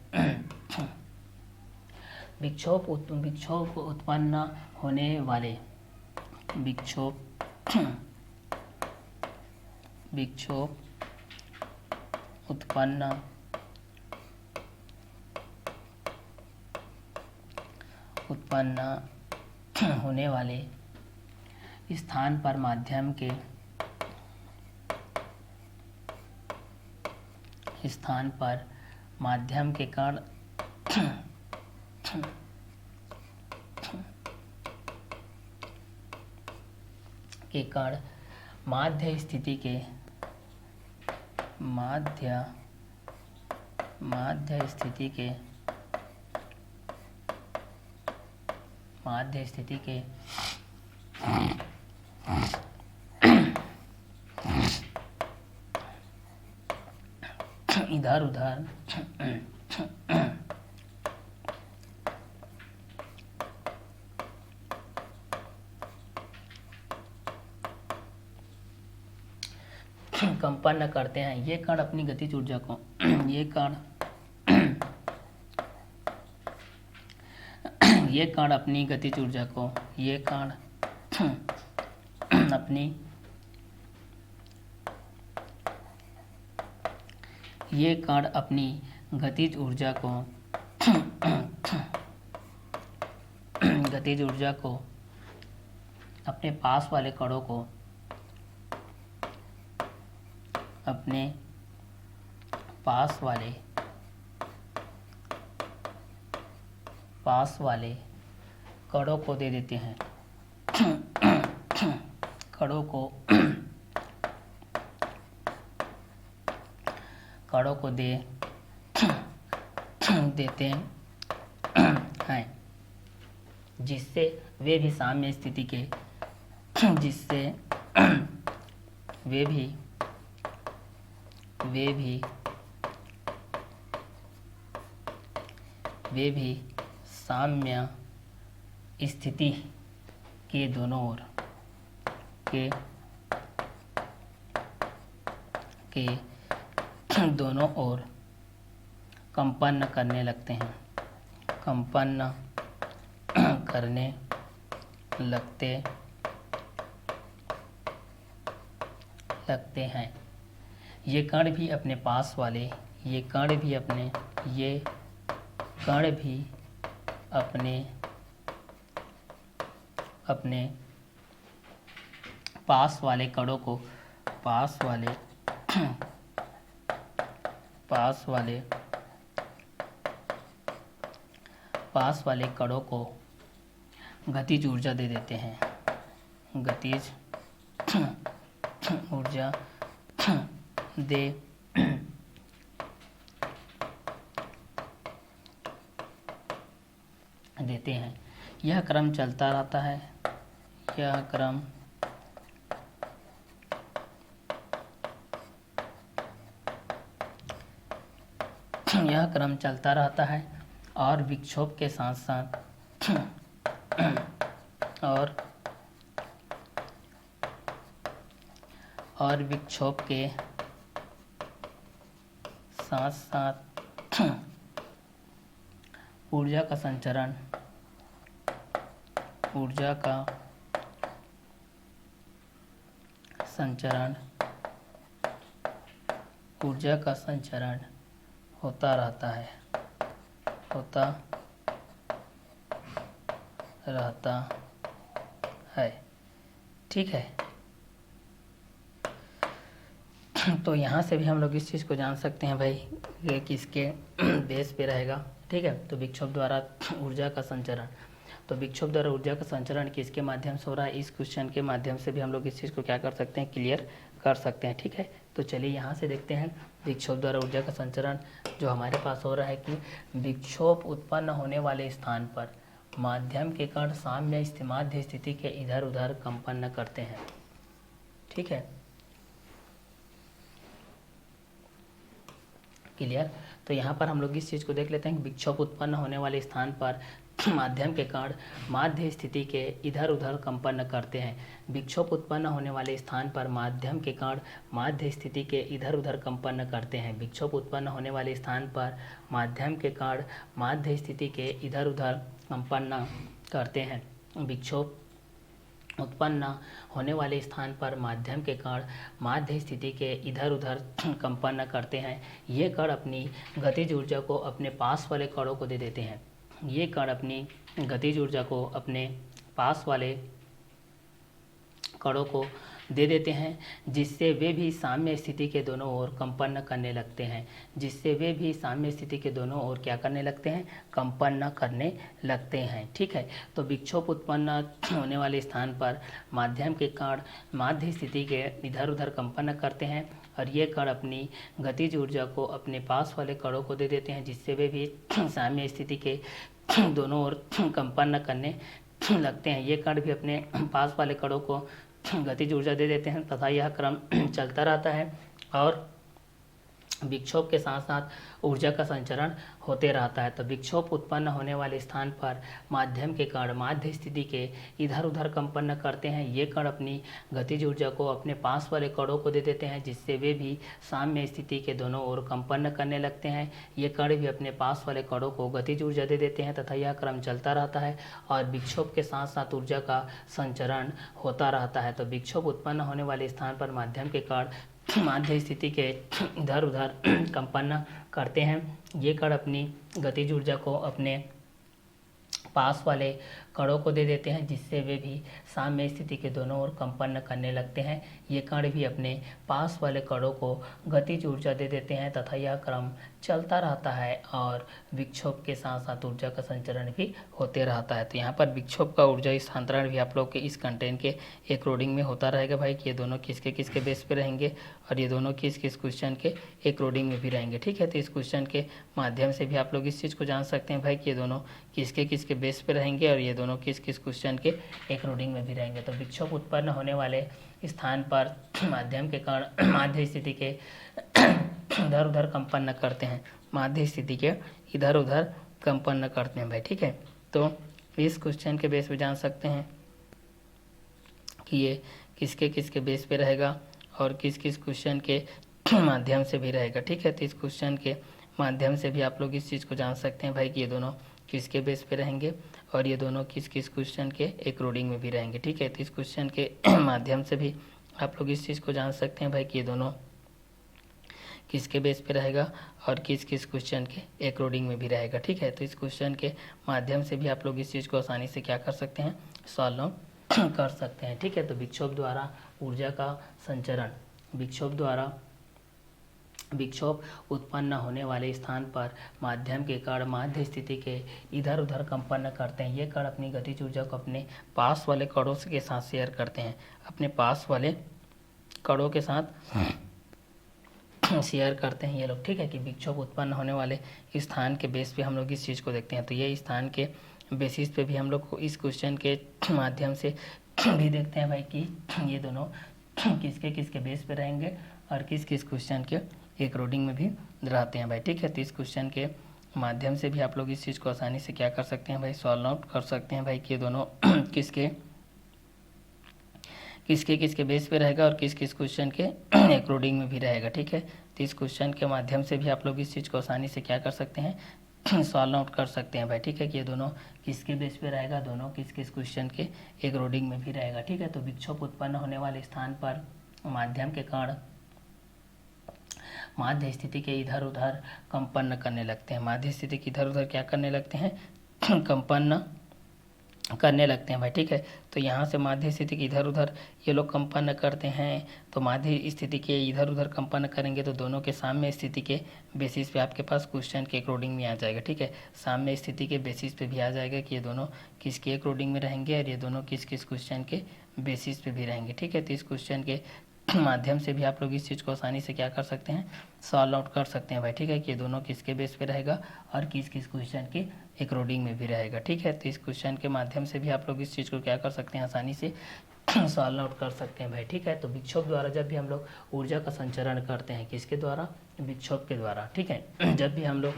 विक्षोभ उत्पन्न होने वाले विक्षोभ उत्पन्न होने वाले स्थान पर माध्यम के कण माध्य स्थिति के इधर उधर कंपन करते हैं। ये कण अपनी गतिज ऊर्जा को ये कण अपनी गतिज ऊर्जा को अपने पास वाले कणों को दे देते हैं। कणों को कणों को देते हैं, जिससे वे भी साम्य स्थिति के साम्य स्थिति के दोनों ओर कंपन करने लगते हैं। ये कण भी अपने पास वाले पास वाले कणों को गतिज ऊर्जा दे देते हैं। देते हैं। यह क्रम चलता रहता है। यह क्रम चलता रहता है और विक्षोभ के साथ ऊर्जा का संचरण होता रहता है। ठीक है, तो यहाँ से भी हम लोग इस चीज़ को जान सकते हैं भाई, ये किसके बेस पे रहेगा। ठीक है, तो विक्षोभ द्वारा ऊर्जा का संचरण किसके माध्यम से हो रहा है, इस क्वेश्चन के माध्यम से भी हम लोग इस चीज़ को क्या कर सकते हैं, क्लियर कर सकते हैं। ठीक है, तो चलिए यहाँ से देखते हैं विक्षोभ द्वारा ऊर्जा का संचरण जो हमारे पास हो रहा है कि विक्षोभ उत्पन्न होने वाले स्थान पर माध्यम के कण माध्य स्थिति के इधर उधर कंपन करते हैं। ठीक है, क्लियर। तो यहाँ पर हम लोग इस चीज़ को देख लेते हैं कि विक्षोभ उत्पन्न होने वाले स्थान पर माध्यम के कण माध्य स्थिति के इधर उधर कंपन करते हैं। विक्षोभ उत्पन्न होने वाले स्थान पर माध्यम के कण माध्य स्थिति के इधर उधर कंपन करते हैं। विक्षोभ उत्पन्न होने वाले स्थान पर माध्यम के कण माध्य स्थिति के इधर उधर कंपन करते हैं। विक्षोभ उत्पन्न होने वाले स्थान पर माध्यम के कण माध्य स्थिति के इधर उधर कंपन करते हैं। ये कण अपनी गतिज ऊर्जा को अपने पास वाले कणों को दे देते हैं। ये कण अपनी गतिज ऊर्जा को अपने पास वाले कणों को दे देते हैं, जिससे वे भी साम्य स्थिति के दोनों ओर कंपन करने लगते हैं। क्या करने लगते हैं, कंपन करने लगते हैं। ठीक है, तो विक्षोभ उत्पन्न होने वाले स्थान पर माध्यम के कण माध्य स्थिति के इधर उधर कंपन करते हैं और ये कण अपनी गतिज ऊर्जा को अपने पास वाले कणों को दे देते हैं, जिससे वे भी साम्य स्थिति के दोनों ओर कंपन करने लगते हैं। ये कण भी अपने पास वाले कणों को गतिज ऊर्जा दे देते हैं तथा यह क्रम चलता रहता है और विक्षोभ के साथ साथ ऊर्जा का संचरण होते रहता है। तो विक्षोभ उत्पन्न होने वाले स्थान पर माध्यम के कण माध्य स्थिति के इधर उधर कंपन करते हैं। ये कण अपनी गतिज ऊर्जा को अपने पास वाले कणों को दे देते हैं, जिससे वे भी साम्य स्थिति के दोनों ओर कंपन करने लगते हैं। ये कण भी अपने पास वाले कणों को गतिज ऊर्जा दे देते हैं तथा यह क्रम चलता रहता है और विक्षोभ के साथ साथ ऊर्जा का संचरण होता रहता है। तो विक्षोभ उत्पन्न होने वाले स्थान पर माध्यम के कण माध्य स्थिति के इधर उधर कंपन करते हैं। ये कण अपनी गतिज ऊर्जा को अपने पास वाले कणों को दे देते हैं, जिससे वे भी साम्य स्थिति के दोनों ओर कंपन करने लगते हैं। ये कण भी अपने पास वाले कणों को गतिज ऊर्जा दे देते हैं तथा यह क्रम चलता रहता है और विक्षोभ के साथ साथ ऊर्जा का संचरण भी होते रहता है। तो यहाँ पर विक्षोभ का ऊर्जा स्थानांतरण भी आप लोग के इस कंटेंट के अकॉर्डिंग में होता रहेगा भाई कि ये दोनों किसके किसके बेस पे रहेंगे और ये दोनों किस किस क्वेश्चन के अकॉर्डिंग में भी रहेंगे। ठीक है, तो इस क्वेश्चन के माध्यम से भी आप लोग इस चीज़ को जान सकते हैं भाई कि ये दोनों किसके किसके बेस पे रहेंगे और ये दोनों किस किस क्वेश्चन के अकॉर्डिंग में भी रहेंगे। तो विक्षोभ उत्पन्न होने वाले स्थान पर माध्यम के कारण माध्य स्थिति के इधर उधर कंपन न करते हैं, माध्य स्थिति के इधर उधर कंपन न करते हैं भाई। ठीक है, तो इस क्वेश्चन के बेस पे जान सकते हैं कि ये किसके किसके बेस पे रहेगा और किस किस क्वेश्चन के माध्यम से भी रहेगा। ठीक है, तो इस क्वेश्चन के माध्यम से भी आप लोग इस चीज़ को जान सकते हैं भाई कि ये दोनों किसके बेस पे रहेंगे और ये दोनों किस किस क्वेश्चन के अकॉर्डिंग में भी रहेंगे। ठीक है, तो इस क्वेश्चन के माध्यम से भी आप लोग इस चीज़ को जान सकते हैं भाई कि ये दोनों किसके बेस पे रहेगा और किस किस क्वेश्चन के अकॉर्डिंग में भी रहेगा। ठीक है, तो इस क्वेश्चन के माध्यम से भी आप लोग इस चीज़ को आसानी से क्या कर सकते हैं, सॉल्व आउट कर सकते हैं। ठीक है, तो विक्षोभ द्वारा ऊर्जा का संचरण, विक्षोभ उत्पन्न होने वाले स्थान पर माध्यम के कण माध्य स्थिति के इधर उधर कंपन करते हैं। ये कण अपनी गतिज ऊर्जा को अपने पास वाले कणों के साथ शेयर करते हैं, अपने पास वाले कणों के साथ शेयर करते हैं ये लोग। ठीक है, कि विक्षोभ उत्पन्न होने वाले स्थान के बेस पे हम लोग इस चीज़ को देखते हैं। तो ये स्थान के बेसिस पे भी हम लोग को इस क्वेश्चन के माध्यम से भी देखते हैं भाई कि ये दोनों किसके किसके बेस पे रहेंगे और किस किस क्वेश्चन के अकॉर्डिंग में भी रहते हैं भाई। ठीक है, तो इस क्वेश्चन के माध्यम से भी आप लोग इस चीज़ को आसानी से क्या कर सकते हैं भाई, सॉल्व आउट कर सकते हैं भाई कि ये दोनों किसके किसके बेस पे रहेगा और किस किस क्वेश्चन के अकॉर्डिंग में भी रहेगा। ठीक है, तो इस क्वेश्चन के माध्यम से भी आप लोग इस चीज़ को आसानी से क्या कर सकते हैं, सॉल्व आउट कर सकते हैं भाई। ठीक है, कि ये दोनों किसके बेस पे रहेगा, दोनों किस किस क्वेश्चन के अकॉर्डिंग में भी रहेगा। ठीक है, तो विक्षोभ उत्पन्न होने वाले स्थान पर माध्यम के कण माध्य स्थिति के इधर उधर कंपन करने लगते हैं, माध्य स्थिति के इधर उधर क्या करने लगते हैं, कंपन करने लगते हैं भाई। ठीक है, तो यहाँ से माध्य स्थिति के इधर उधर ये लोग कंपन करते हैं, तो माध्य स्थिति के इधर उधर कंपन करेंगे तो दोनों के साम्य स्थिति के बेसिस पे आपके पास क्वेश्चन के अकॉर्डिंग में आ जाएगा। ठीक है, साम्य स्थिति के बेसिस पे भी आ जाएगा कि ये दोनों किसके अकॉर्डिंग में रहेंगे और ये दोनों किस किस क्वेश्चन के बेसिस पे भी रहेंगे। ठीक है, तो इस क्वेश्चन के माध्यम से भी आप लोग इस चीज़ को आसानी से क्या कर सकते हैं, सॉल्व आउट कर सकते हैं भाई। ठीक है, कि ये दोनों किसके बेस पे रहेगा और किस किस क्वेश्चन के अकॉर्डिंग में भी रहेगा। ठीक है, तो इस क्वेश्चन के माध्यम से भी आप लोग इस चीज़ को क्या कर सकते हैं, आसानी से सॉल्व आउट कर सकते हैं भाई। ठीक है, तो विक्षोभ द्वारा जब भी हम लोग ऊर्जा का संचरण करते हैं, किसके द्वारा, विक्षोभ के द्वारा। ठीक है, जब भी हम लोग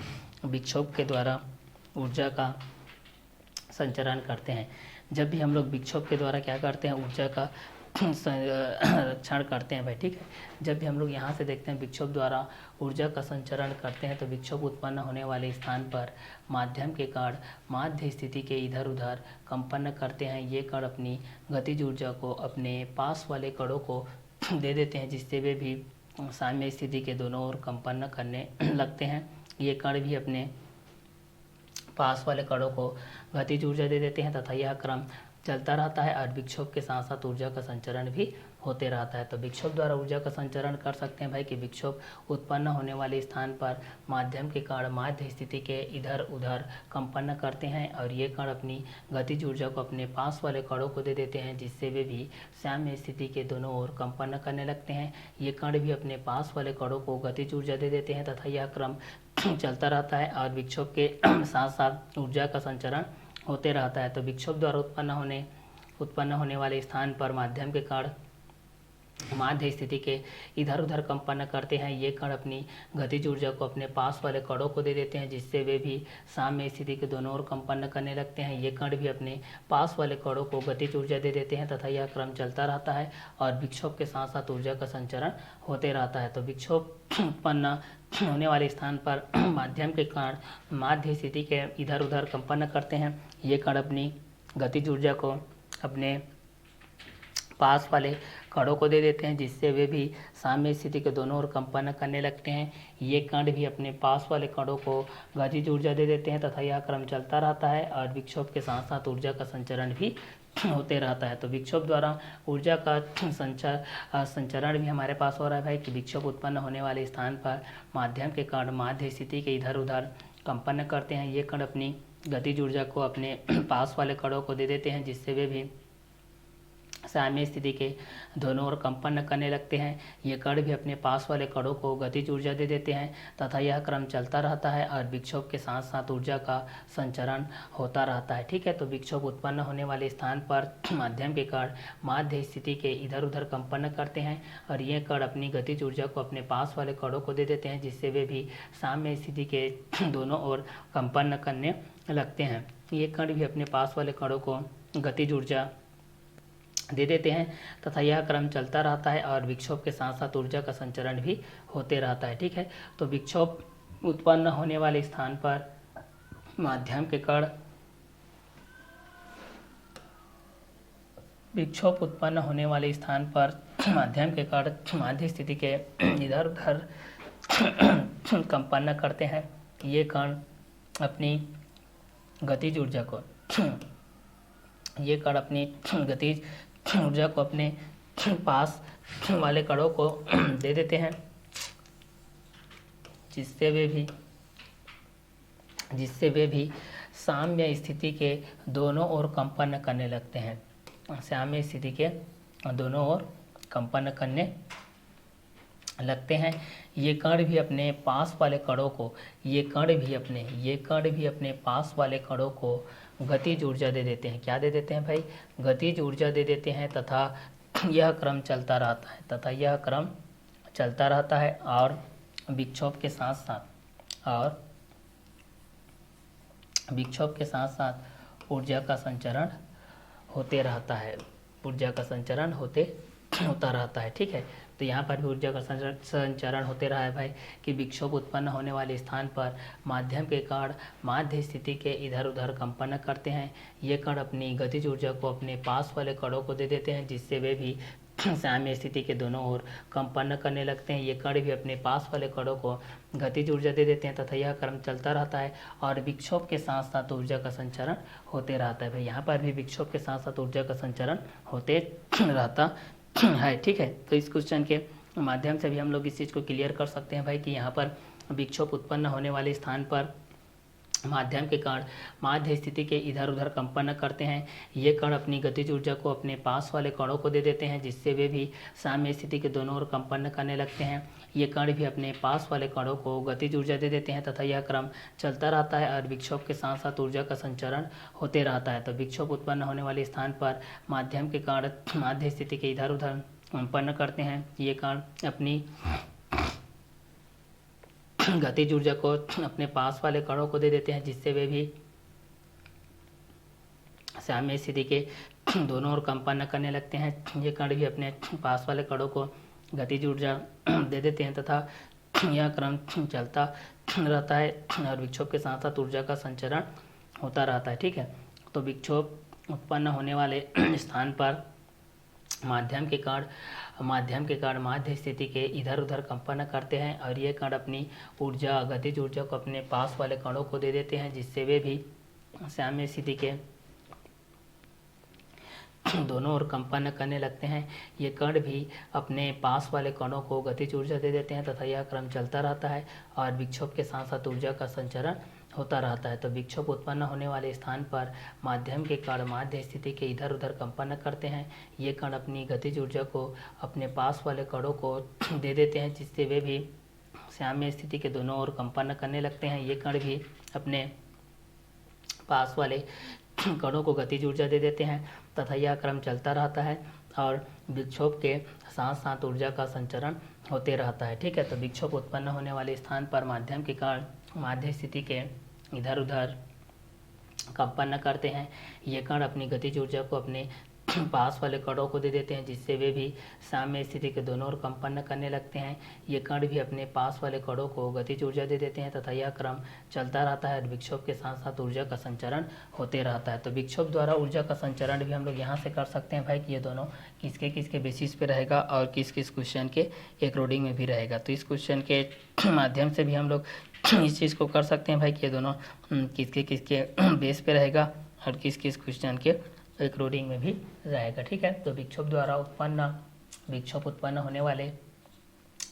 विक्षोभ के द्वारा ऊर्जा का संचरण करते हैं, जब भी हम लोग विक्षोभ के द्वारा क्या करते हैं, ऊर्जा का संरक्षण करते हैं भाई। ठीक है, जब भी हम लोग यहाँ से देखते हैं विक्षोभ द्वारा ऊर्जा का संचरण करते हैं तो विक्षोभ उत्पन्न होने वाले स्थान पर माध्यम के कण माध्य स्थिति के इधर उधर कंपन करते हैं। ये कण अपनी गतिज ऊर्जा को अपने पास वाले कणों को दे देते हैं, जिससे वे भी साम्य स्थिति के दोनों ओर कंपन करने लगते हैं। ये कण भी अपने पास वाले कणों को गतिज ऊर्जा दे देते हैं तथा यह क्रम चलता रहता है और विक्षोभ के साथ साथ ऊर्जा का संचरण भी होते रहता है। तो विक्षोभ द्वारा ऊर्जा का संचरण कर सकते हैं भाई कि विक्षोभ उत्पन्न होने वाले स्थान पर माध्यम के कण माध्य स्थिति के इधर उधर कंपन करते हैं और ये कण अपनी गतिज ऊर्जा को अपने पास वाले कणों को दे देते हैं, जिससे वे भी साम्य स्थिति के दोनों ओर कंपन करने लगते हैं। ये कण भी अपने पास वाले कणों को गतिज ऊर्जा दे देते हैं तथा यह क्रम चलता रहता है और विक्षोभ के साथ साथ ऊर्जा का संचरण होते रहता है। तो विक्षोभ द्वारा उत्पन्न होने वाले स्थान पर माध्यम के कण माध्य स्थिति के इधर उधर कंपन करते हैं। ये कण अपनी गतिज ऊर्जा को अपने पास वाले कणों को दे देते हैं, जिससे वे भी साम्य स्थिति के दोनों ओर कंपन करने लगते हैं। ये कण भी अपने पास वाले कणों को गतिज ऊर्जा दे देते हैं तथा यह क्रम चलता रहता है और विक्षोभ के साथ साथ ऊर्जा का संचरण होते रहता है। तो विक्षोभ उत्पन्न होने वाले स्थान पर माध्यम के कण माध्य स्थिति के इधर उधर कंपन करते हैं। ये कण अपनी गतिज ऊर्जा को अपने पास वाले कणों को दे देते हैं, जिससे वे भी साम्य स्थिति के दोनों ओर कंपन करने लगते हैं। ये कण भी अपने पास वाले कणों को गतिज ऊर्जा दे देते हैं तथा यह क्रम चलता रहता है और विक्षोभ के साथ साथ ऊर्जा का संचरण भी होते रहता है। तो विक्षोभ द्वारा ऊर्जा का संचरण भी हमारे पास हो रहा है भाई कि विक्षोभ उत्पन्न होने वाले स्थान पर माध्यम के कण माध्य स्थिति के इधर उधर कंपन करते हैं। ये कण अपनी गतिज ऊर्जा को अपने पास वाले कणों को दे देते हैं, जिससे वे भी साम्य स्थिति के दोनों ओर कंपन करने लगते हैं। ये कण भी अपने पास वाले कणों को गतिज ऊर्जा दे देते हैं तथा यह क्रम चलता रहता है और विक्षोभ के साथ साथ ऊर्जा का संचरण होता रहता है। ठीक है, तो विक्षोभ उत्पन्न होने वाले स्थान पर माध्यम के कण माध्य स्थिति के इधर उधर कंपन करते हैं और ये कण अपनी गतिज ऊर्जा को अपने पास वाले कणों को दे देते हैं, जिससे वे भी साम्य स्थिति के दोनों ओर कंपन करने लगते हैं। ये कण भी अपने पास वाले कणों को गतिज ऊर्जा दे देते हैं तथा यह क्रम चलता रहता है और विक्षोभ के साथ साथ ऊर्जा का संचरण भी होते रहता है। ठीक है, तो विक्षोभ उत्पन्न होने वाले स्थान पर माध्यम के कण विक्षोभ उत्पन्न होने वाले स्थान पर माध्यम के कण माध्य स्थिति के इधर उधर कंपन करते हैं। ये कण अपनी गतिज ऊर्जा को अपने पास वाले कणों को दे देते हैं, जिससे वे भी साम्य स्थिति के दोनों ओर कंपन करने लगते हैं। साम्य स्थिति के दोनों ओर कंपन करने लगते हैं। ये कण भी अपने पास वाले कणों को पास वाले कणों को गतिज ऊर्जा दे देते हैं। क्या दे देते हैं भाई? गतिज ऊर्जा दे देते हैं तथा यह क्रम चलता रहता है और विक्षोभ के साथ साथ ऊर्जा का संचरण होते रहता है। होता रहता है। ठीक है, तो यहाँ पर भी ऊर्जा का संचरण होते रहा है भाई कि विक्षोभ उत्पन्न होने वाले स्थान पर माध्यम के कण माध्य स्थिति के इधर उधर कंपन करते हैं। ये कण अपनी गतिज ऊर्जा को अपने पास वाले कणों को दे देते हैं, जिससे वे भी साम्य स्थिति के दोनों ओर कंपन करने लगते हैं। ये कण भी अपने पास वाले कणों को गतिज ऊर्जा दे देते हैं तथा यह क्रम चलता रहता है और विक्षोभ के साथ साथ ऊर्जा का संचरण होते रहता है। भाई यहाँ पर भी विक्षोभ के साथ साथ ऊर्जा का संचरण होते रहता है। ठीक है, तो इस क्वेश्चन के माध्यम से भी हम लोग इस चीज़ को क्लियर कर सकते हैं भाई कि यहाँ पर विक्षोभ उत्पन्न होने वाले स्थान पर माध्यम के कण माध्य स्थिति के इधर उधर कंपन करते हैं। ये कण अपनी गतिज ऊर्जा को अपने पास वाले कणों को दे देते हैं, जिससे वे भी साम्य स्थिति के दोनों ओर कंपन करने लगते हैं। ये कण भी अपने पास वाले कणों को गतिज ऊर्जा दे देते हैं तथा यह क्रम चलता रहता है और विक्षोभ के साथ साथ ऊर्जा का संचरण होते रहता है। तो विक्षोभ उत्पन्न होने वाले स्थान पर माध्यम के कण माध्य स्थिति के इधर उधर कंपन करते हैं। ये कण अपनी गतिज ऊर्जा को अपने पास वाले कणों को दे देते हैं, जिससे वे भी साम्य स्थिति के दोनों ओर कंपन करने लगते हैं। ये कण भी अपने पास वाले कणों को गतिज ऊर्जा दे देते हैं तथा यह क्रम चलता रहता है और विक्षोभ के साथ साथ ऊर्जा का संचरण होता रहता है। ठीक है, तो विक्षोभ उत्पन्न होने वाले स्थान पर माध्यम के कण माध्य स्थिति के इधर उधर कंपन करते हैं और ये कण अपनी गतिज ऊर्जा को अपने पास वाले कणों को दे देते हैं, जिससे वे भी साम्य स्थिति के दोनों ओर कंपन करने लगते हैं। ये कण भी अपने पास वाले कणों को गतिज ऊर्जा दे देते हैं तथा यह क्रम चलता रहता है और विक्षोभ के साथ साथ ऊर्जा का संचरण होता रहता है। तो विक्षोभ उत्पन्न होने वाले स्थान पर माध्यम के कण माध्य स्थिति के इधर उधर कंपन करते हैं। ये कण अपनी गतिज ऊर्जा को अपने पास वाले कणों को दे देते हैं, जिससे वे भी साम्य स्थिति के दोनों ओर कंपन करने लगते हैं। ये कण भी अपने पास वाले कणों को गतिज ऊर्जा दे देते हैं तथा यह क्रम चलता रहता है और विक्षोभ के साथ साथ ऊर्जा का संचरण होते रहता है। ठीक है, तो विक्षोभ उत्पन्न होने वाले स्थान पर माध्यम के कण माध्य स्थिति के इधर उधर कंपन करते हैं। ये कण अपनी गतिज ऊर्जा को अपने पास वाले कणों को दे देते हैं, जिससे वे भी साम्य स्थिति के दोनों ओर कंपन करने लगते हैं। ये कण भी अपने पास वाले कणों को गतिज ऊर्जा दे देते हैं तथा यह क्रम चलता रहता है और विक्षोभ के साथ साथ ऊर्जा का संचरण होते रहता है। तो विक्षोभ द्वारा ऊर्जा का संचरण भी हम लोग यहाँ से कर सकते हैं भाई कि ये दोनों किसके किसके बेसिस पे रहेगा और किस किस क्वेश्चन के अकॉर्डिंग में भी रहेगा। तो इस क्वेश्चन के माध्यम से भी हम लोग इस चीज़ को कर सकते हैं भाई कि ये दोनों किसके किसके बेस पे रहेगा और किस किस क्वेश्चन के एक रोडिंग में भी रहेगा। ठीक है, तो विक्षोभ द्वारा विक्षोभ उत्पन्न होने वाले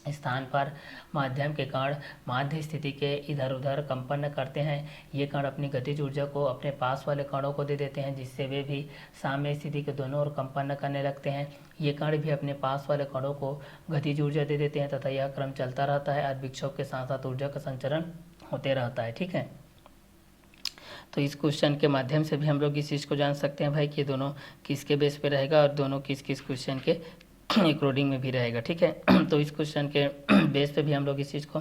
स्थान पर माध्यम के कण माध्य स्थिति के इधर उधर कंपन करते हैं। ये कण अपनी गतिज ऊर्जा को अपने पास वाले कणों को दे देते हैं, जिससे वे भी साम्य स्थिति के दोनों ओर कंपन करने लगते हैं। ये कण भी अपने पास वाले कणों को गतिज ऊर्जा दे देते हैं तथा यह क्रम चलता रहता है और विक्षोभ के साथ साथ ऊर्जा का संचरण होते रहता है। ठीक है, तो इस क्वेश्चन के माध्यम से भी हम लोग इस चीज़ को जान सकते हैं भाई कि दोनों किसके बेस पे रहेगा और दोनों किस किस क्वेश्चन के कोडिंग में भी रहेगा। ठीक है, तो इस क्वेश्चन के बेस पे भी हम लोग इस चीज़ को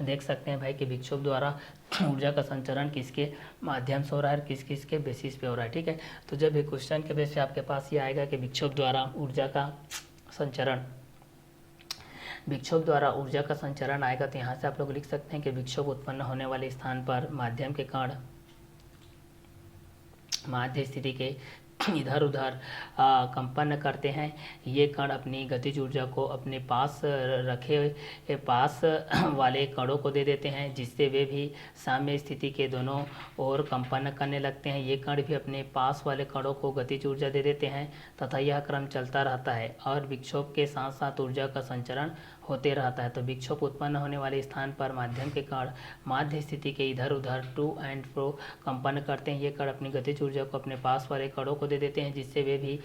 देख सकते हैं भाई कि विक्षोभ द्वारा ऊर्जा का संचरण किसके माध्यम से हो रहा है, किस किस के बेसिस पे हो रहा है। ठीक है, तो जब ये क्वेश्चन के बेस पे आपके पास ये आएगा कि विक्षोभ द्वारा ऊर्जा का संचरण आएगा, तो यहाँ से आप लोग लिख सकते हैं कि विक्षोभ उत्पन्न होने वाले स्थान पर माध्यम के कण माध्य स्थिति के इधर उधर कंपन करते हैं। ये कण अपनी गतिज ऊर्जा को अपने पास रखे पास वाले कणों को दे देते हैं, जिससे वे भी साम्य स्थिति के दोनों ओर कंपन करने लगते हैं। ये कण भी अपने पास वाले कणों को गतिज ऊर्जा दे देते हैं तथा यह क्रम चलता रहता है और विक्षोभ के साथ साथ ऊर्जा का संचरण होते रहता है। तो विक्षोभ उत्पन्न होने वाले स्थान पर माध्यम के कण माध्य स्थिति के इधर उधर टू एंड फ्रो कंपन करते हैं। ये कण अपनी गतिज ऊर्जा को अपने पास वाले कणों को दे देते हैं, जिससे वे भी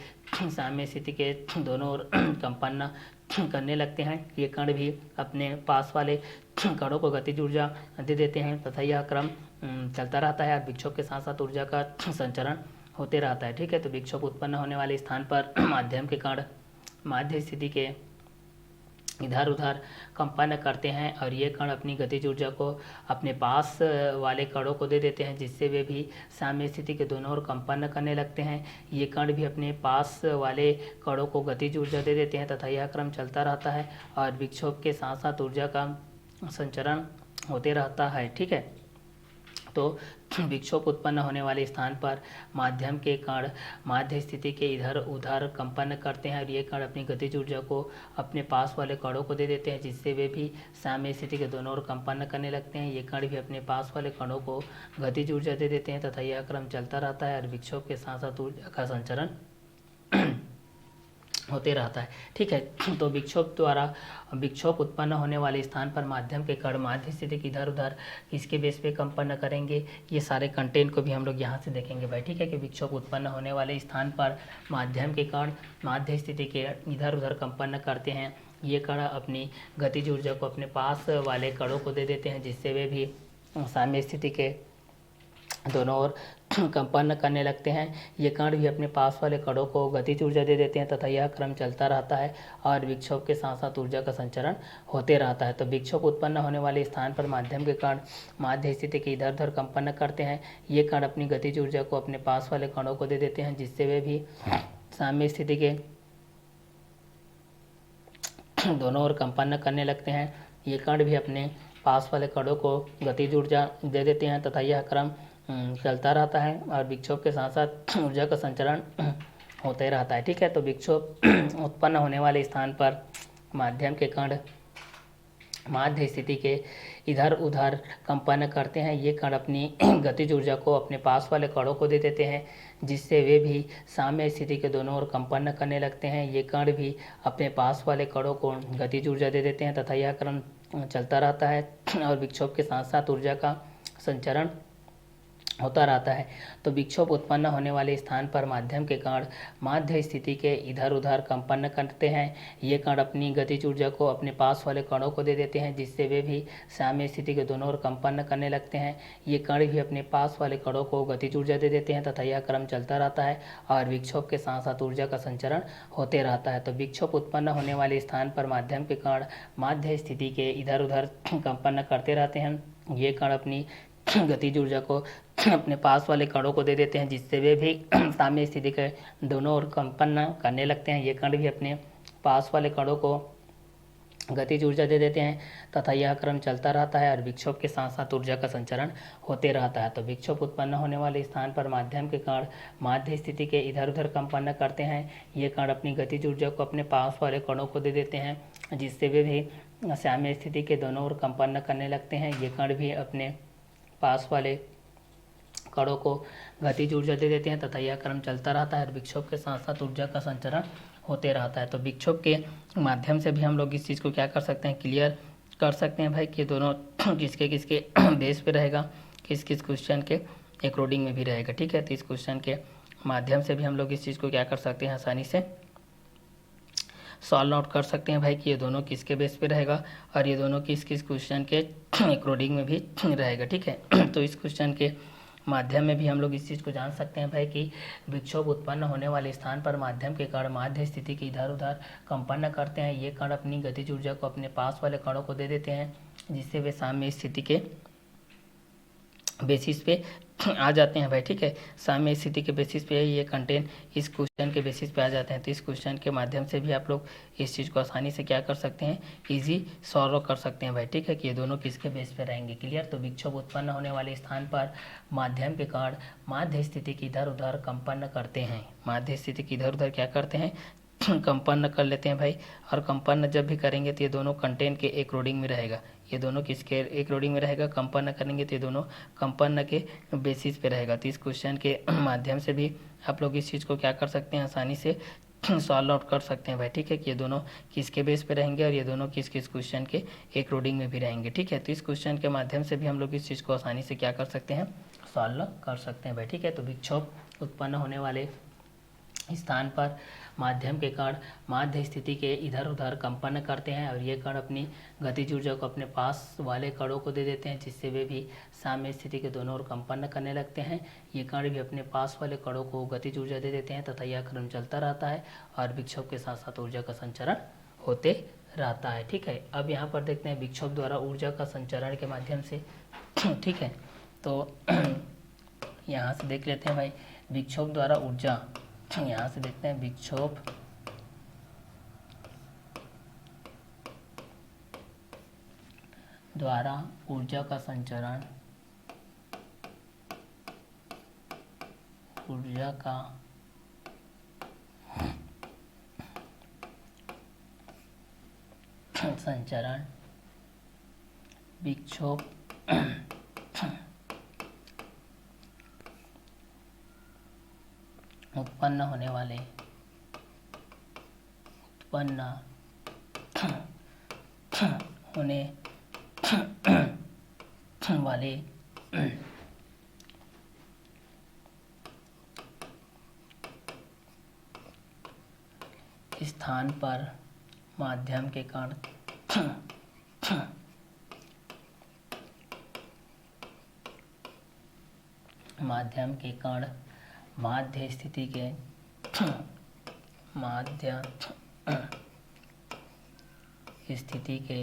साम्य स्थिति के दोनों ओर कंपन करने लगते हैं। ये कण भी अपने पास वाले कणों को गतिज ऊर्जा दे देते हैं तथा यह क्रम चलता रहता है और विक्षोभ के साथ साथ ऊर्जा का संचरण होते रहता है। ठीक है, तो विक्षोभ उत्पन्न होने वाले स्थान पर माध्यम के कण माध्य स्थिति के इधर उधर कंपन करते हैं और ये कण अपनी गतिज ऊर्जा को अपने पास वाले कणों को दे देते हैं, जिससे वे भी साम्य स्थिति के दोनों ओर कंपन करने लगते हैं। ये कण भी अपने पास वाले कणों को गतिज ऊर्जा दे देते हैं तथा यह क्रम चलता रहता है और विक्षोभ के साथ साथ ऊर्जा का संचरण होते रहता है। ठीक है, तो विक्षोभ उत्पन्न होने वाले स्थान पर माध्यम के कण माध्य स्थिति के इधर उधर कंपन करते हैं और ये कण अपनी गतिज ऊर्जा को अपने पास वाले कणों को दे देते हैं, जिससे वे भी साम्य स्थिति के दोनों ओर कंपन करने लगते हैं। ये कण भी अपने पास वाले कणों को गतिज ऊर्जा दे देते हैं तथा यह क्रम चलता रहता है और विक्षोभ के साथ साथ ऊर्जा का संचरण होते रहता है। ठीक है, तो विक्षोभ उत्पन्न होने वाले स्थान पर माध्यम के कण माध्य स्थिति के इधर उधर किसके बेस पे कंपन करेंगे, ये सारे कंटेंट को भी हम लोग यहाँ से देखेंगे भाई। ठीक है, कि विक्षोभ उत्पन्न होने वाले स्थान पर माध्यम के कण माध्य स्थिति के इधर उधर कंपन करते हैं। ये कण अपनी गतिज ऊर्जा को अपने पास वाले कणों को दे देते हैं, जिससे वे भी साम्य स्थिति के दोनों ओर कंपन करने लगते हैं। ये कण भी अपने पास वाले कणों को गतिज ऊर्जा दे देते हैं तथा यह क्रम चलता रहता है और विक्षोभ के साथ साथ ऊर्जा का संचरण होते रहता है। तो विक्षोभ उत्पन्न होने वाले स्थान पर माध्यम के कण माध्य स्थिति के इधर उधर कंपन करते हैं। ये कण अपनी गतिज ऊर्जा को अपने पास वाले कणों को दे देते हैं, जिससे वे भी साम्य स्थिति के दोनों ओर कंपन करने लगते हैं। ये कण भी अपने पास वाले कणों को गतिज ऊर्जा दे देते हैं तथा यह क्रम चलता रहता है और विक्षोभ के साथ साथ ऊर्जा का संचरण होते रहता है। ठीक है, तो विक्षोभ उत्पन्न होने वाले स्थान पर माध्यम के कण माध्य स्थिति के इधर उधर कंपन करते हैं। ये कण अपनी गतिज ऊर्जा को अपने पास वाले कणों को दे देते हैं, जिससे वे भी साम्य स्थिति के दोनों ओर कंपन करने लगते हैं। ये कण भी अपने पास वाले कणों को गतिज ऊर्जा दे देते हैं तथा यह क्रम चलता रहता है और विक्षोभ के साथ साथ ऊर्जा का संचरण होता रहता है। तो विक्षोभ उत्पन्न होने वाले स्थान पर माध्यम के कण माध्य स्थिति के इधर उधर कंपन करते हैं। ये कण अपनी गतिज ऊर्जा को अपने पास वाले कणों को दे देते हैं, जिससे वे भी साम्य स्थिति के दोनों ओर कंपन करने लगते हैं। ये कण भी अपने पास वाले कणों को गतिज ऊर्जा दे देते हैं तथा यह क्रम चलता रहता है और विक्षोभ के साथ साथ ऊर्जा का संचरण होते रहता है। तो विक्षोभ उत्पन्न होने वाले स्थान पर माध्यम के कण माध्य स्थिति के इधर उधर कंपन करते रहते हैं। ये कण अपनी गतिज ऊर्जा को अपने पास वाले कणों को दे देते हैं, जिससे वे भी साम्य स्थिति के दोनों ओर कंपन करने लगते हैं। ये कण भी अपने पास वाले कणों को गतिज ऊर्जा दे देते हैं तथा यह क्रम चलता रहता है और विक्षोभ के साथ साथ ऊर्जा का संचरण होते रहता है। तो विक्षोभ उत्पन्न होने वाले स्थान पर माध्यम के कण माध्य स्थिति के इधर उधर कंपन करते हैं। ये कण अपनी गतिज ऊर्जा को अपने पास वाले कणों को दे देते हैं, जिससे वे भी साम्य स्थिति के दोनों ओर कंपन करने लगते हैं। ये कण भी अपने पास वाले कणों को गतिज ऊर्जा दे देते हैं तथा यह क्रम चलता रहता है और विक्षोभ के साथ साथ ऊर्जा का संचरण होते रहता है। तो विक्षोभ के माध्यम से भी हम लोग इस चीज़ को क्या कर सकते हैं, क्लियर कर सकते हैं भाई कि दोनों किसके किसके बेस पे रहेगा, किस किस क्वेश्चन के अकॉर्डिंग में भी रहेगा। ठीक है, तो इस क्वेश्चन के माध्यम से भी हम लोग इस चीज़ को क्या कर सकते हैं, आसानी से सॉल्व आउट कर सकते हैं भाई कि ये दोनों किसके बेस पे रहेगा और ये दोनों किस किस क्वेश्चन के अकॉर्डिंग में भी रहेगा। ठीक है, तो इस क्वेश्चन के माध्यम में भी हम लोग इस चीज़ को जान सकते हैं भाई कि विक्षोभ उत्पन्न होने वाले स्थान पर माध्यम के कण माध्य स्थिति के इधर उधर कंपन करते हैं। ये कण अपनी गतिज ऊर्जा को अपने पास वाले कणों को दे देते हैं जिससे वे साम्य स्थिति के बेसिस पे आ जाते हैं भाई। ठीक है, साम्य स्थिति के बेसिस पे ये कंटेंट इस क्वेश्चन के बेसिस पे आ जाते हैं। तो इस क्वेश्चन के माध्यम से भी आप लोग इस चीज़ को आसानी से क्या कर सकते हैं, इजी सॉल्व कर सकते हैं भाई। ठीक है, कि ये दोनों किसके बेस पे रहेंगे, क्लियर। तो विक्षोभ उत्पन्न होने वाले स्थान पर माध्यम के कण माध्य स्थिति की इधर उधर कंपन करते हैं। माध्य स्थिति की इधर उधर क्या करते हैं, कंपन कर लेते हैं भाई। और कंपन जब भी करेंगे तो ये दोनों कंटेंट के अकॉर्डिंग में रहेगा। ये दोनों किसके अकॉर्डिंग में रहेगा, कंपन करेंगे तो ये दोनों कंपन के बेसिस पे रहेगा। तो इस क्वेश्चन के माध्यम से भी आप लोग इस चीज़ को क्या कर सकते हैं, आसानी से सॉल्व आउट कर सकते हैं भाई। ठीक है, कि ये दोनों किसके बेस पे रहेंगे और ये दोनों किस किस क्वेश्चन के अकॉर्डिंग में भी रहेंगे। ठीक है, तो इस क्वेश्चन के माध्यम से भी हम लोग इस चीज़ को आसानी से क्या कर सकते हैं, सॉल्व कर सकते हैं भाई। ठीक है, तो विक्षोभ उत्पन्न होने वाले स्थान पर माध्यम के कण माध्य स्थिति के इधर उधर कंपन करते हैं और ये कण अपनी गतिज ऊर्जा को अपने पास वाले कणों को दे देते हैं जिससे वे भी साम्य स्थिति के दोनों ओर कंपन करने लगते हैं। ये कण भी अपने पास वाले कणों को गतिज ऊर्जा दे देते हैं तथा यह क्रम चलता रहता है और विक्षोभ के साथ साथ ऊर्जा का संचरण होते रहता है। ठीक है, अब यहाँ पर देखते हैं विक्षोभ द्वारा ऊर्जा का संचरण के माध्यम से। ठीक है, तो यहाँ से देख लेते हैं भाई विक्षोभ द्वारा ऊर्जा, यहाँ से देखते हैं विक्षोभ द्वारा ऊर्जा का संचरण, ऊर्जा का संचरण विक्षोभ उत्पन्न होने वाले स्थान पर माध्यम के कण माध्य स्थिति के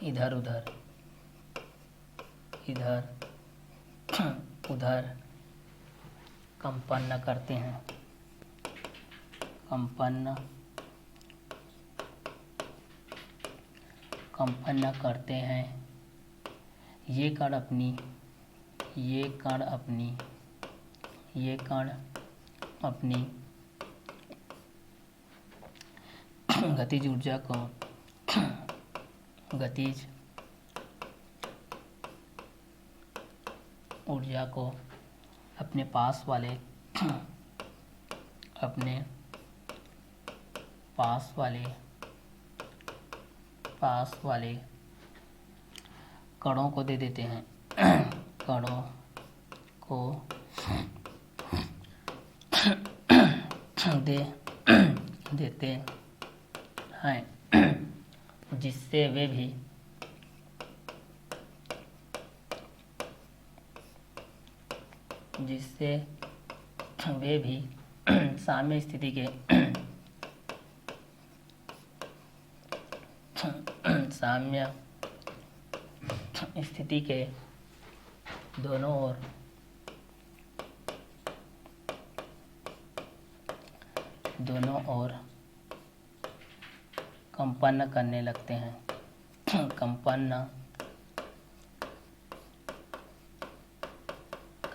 इधर उधर कंपन करते हैं, कंपन करते हैं। ये कण अपनी गतिज ऊर्जा को अपने पास वाले कणों को दे देते हैं, कणों को दे देते हैं जिससे वे भी साम्य स्थिति के दोनों ओर कंपन करने लगते हैं, कंपन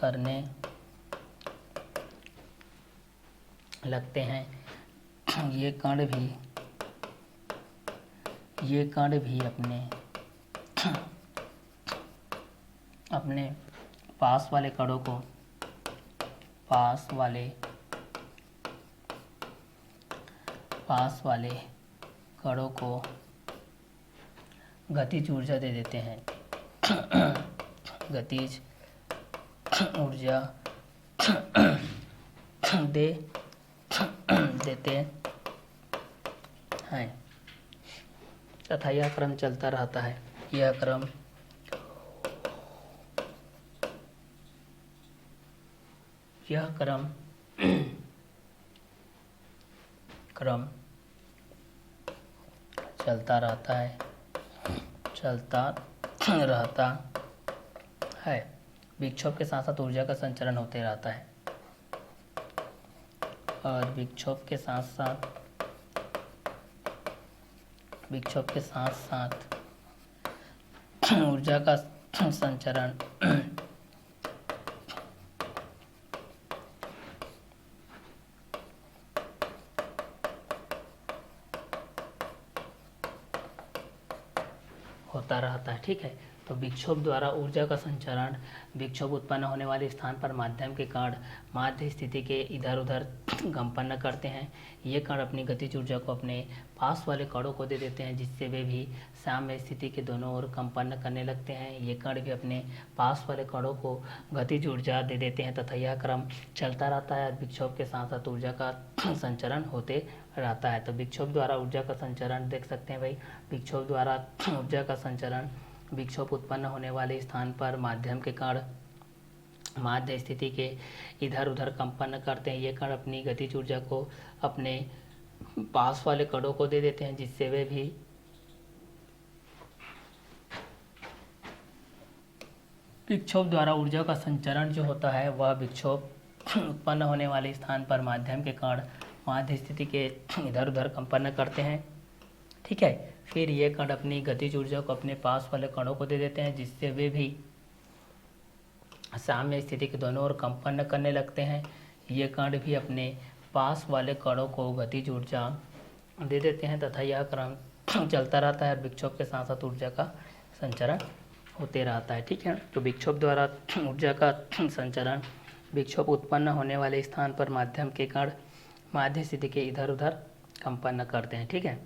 करने लगते हैं। ये कण भी अपने अपने पास वाले कणों को पास वाले कणों को गतिज ऊर्जा दे देते हैं गतिज ऊर्जा दे देते हैं तथा यह क्रम चलता रहता है। यह क्रम चलता रहता है। विक्षोभ के साथ साथ ऊर्जा का संचरण होते रहता है और विक्षोभ के साथ साथ ऊर्जा का संचरण होता रहता है। ठीक है, तो विक्षोभ द्वारा ऊर्जा का संचरण विक्षोभ उत्पन्न होने वाले स्थान पर माध्यम के कण माध्य स्थिति के इधर उधर कंपन करते हैं। ये कण अपनी गतिज ऊर्जा को अपने पास वाले कणों को दे देते हैं, जिससे वे भी साम्य स्थिति के दोनों ओर कंपन करने लगते हैं। ये कण भी अपने पास वाले कणों को गतिज ऊर्जा दे देते हैं तथा यह क्रम चलता रहता है। विक्षोभ के साथ साथ ऊर्जा का संचरण होते रहता है। तो विक्षोभ द्वारा ऊर्जा का संचरण देख सकते हैं भाई, विक्षोभ द्वारा ऊर्जा का संचरण विक्षोभ उत्पन्न होने वाले स्थान पर माध्यम के कण माध्य स्थिति के इधर उधर कंपन करते हैं। ये कण अपनी गतिज ऊर्जा को अपने पास वाले कणों को दे देते हैं, जिससे वे भी विक्षोभ द्वारा ऊर्जा का संचरण जो होता है वह विक्षोभ उत्पन्न होने वाले स्थान पर माध्यम के कण माध्य स्थिति के इधर उधर कंपन करते हैं। ठीक है, फिर ये कण अपनी गतिज ऊर्जा को अपने पास वाले कणों को दे देते हैं, जिससे वे भी साम्य स्थिति के दोनों ओर कंपन करने लगते हैं। ये कण भी अपने पास वाले कणों को गतिज ऊर्जा दे देते हैं तथा यह क्रम चलता रहता है और विक्षोभ के साथ साथ ऊर्जा का संचरण होते रहता है। ठीक है, तो विक्षोभ द्वारा ऊर्जा का संचरण विक्षोभ उत्पन्न होने वाले स्थान पर माध्यम के कण माध्य स्थिति के इधर उधर कंपन करते हैं। ठीक है,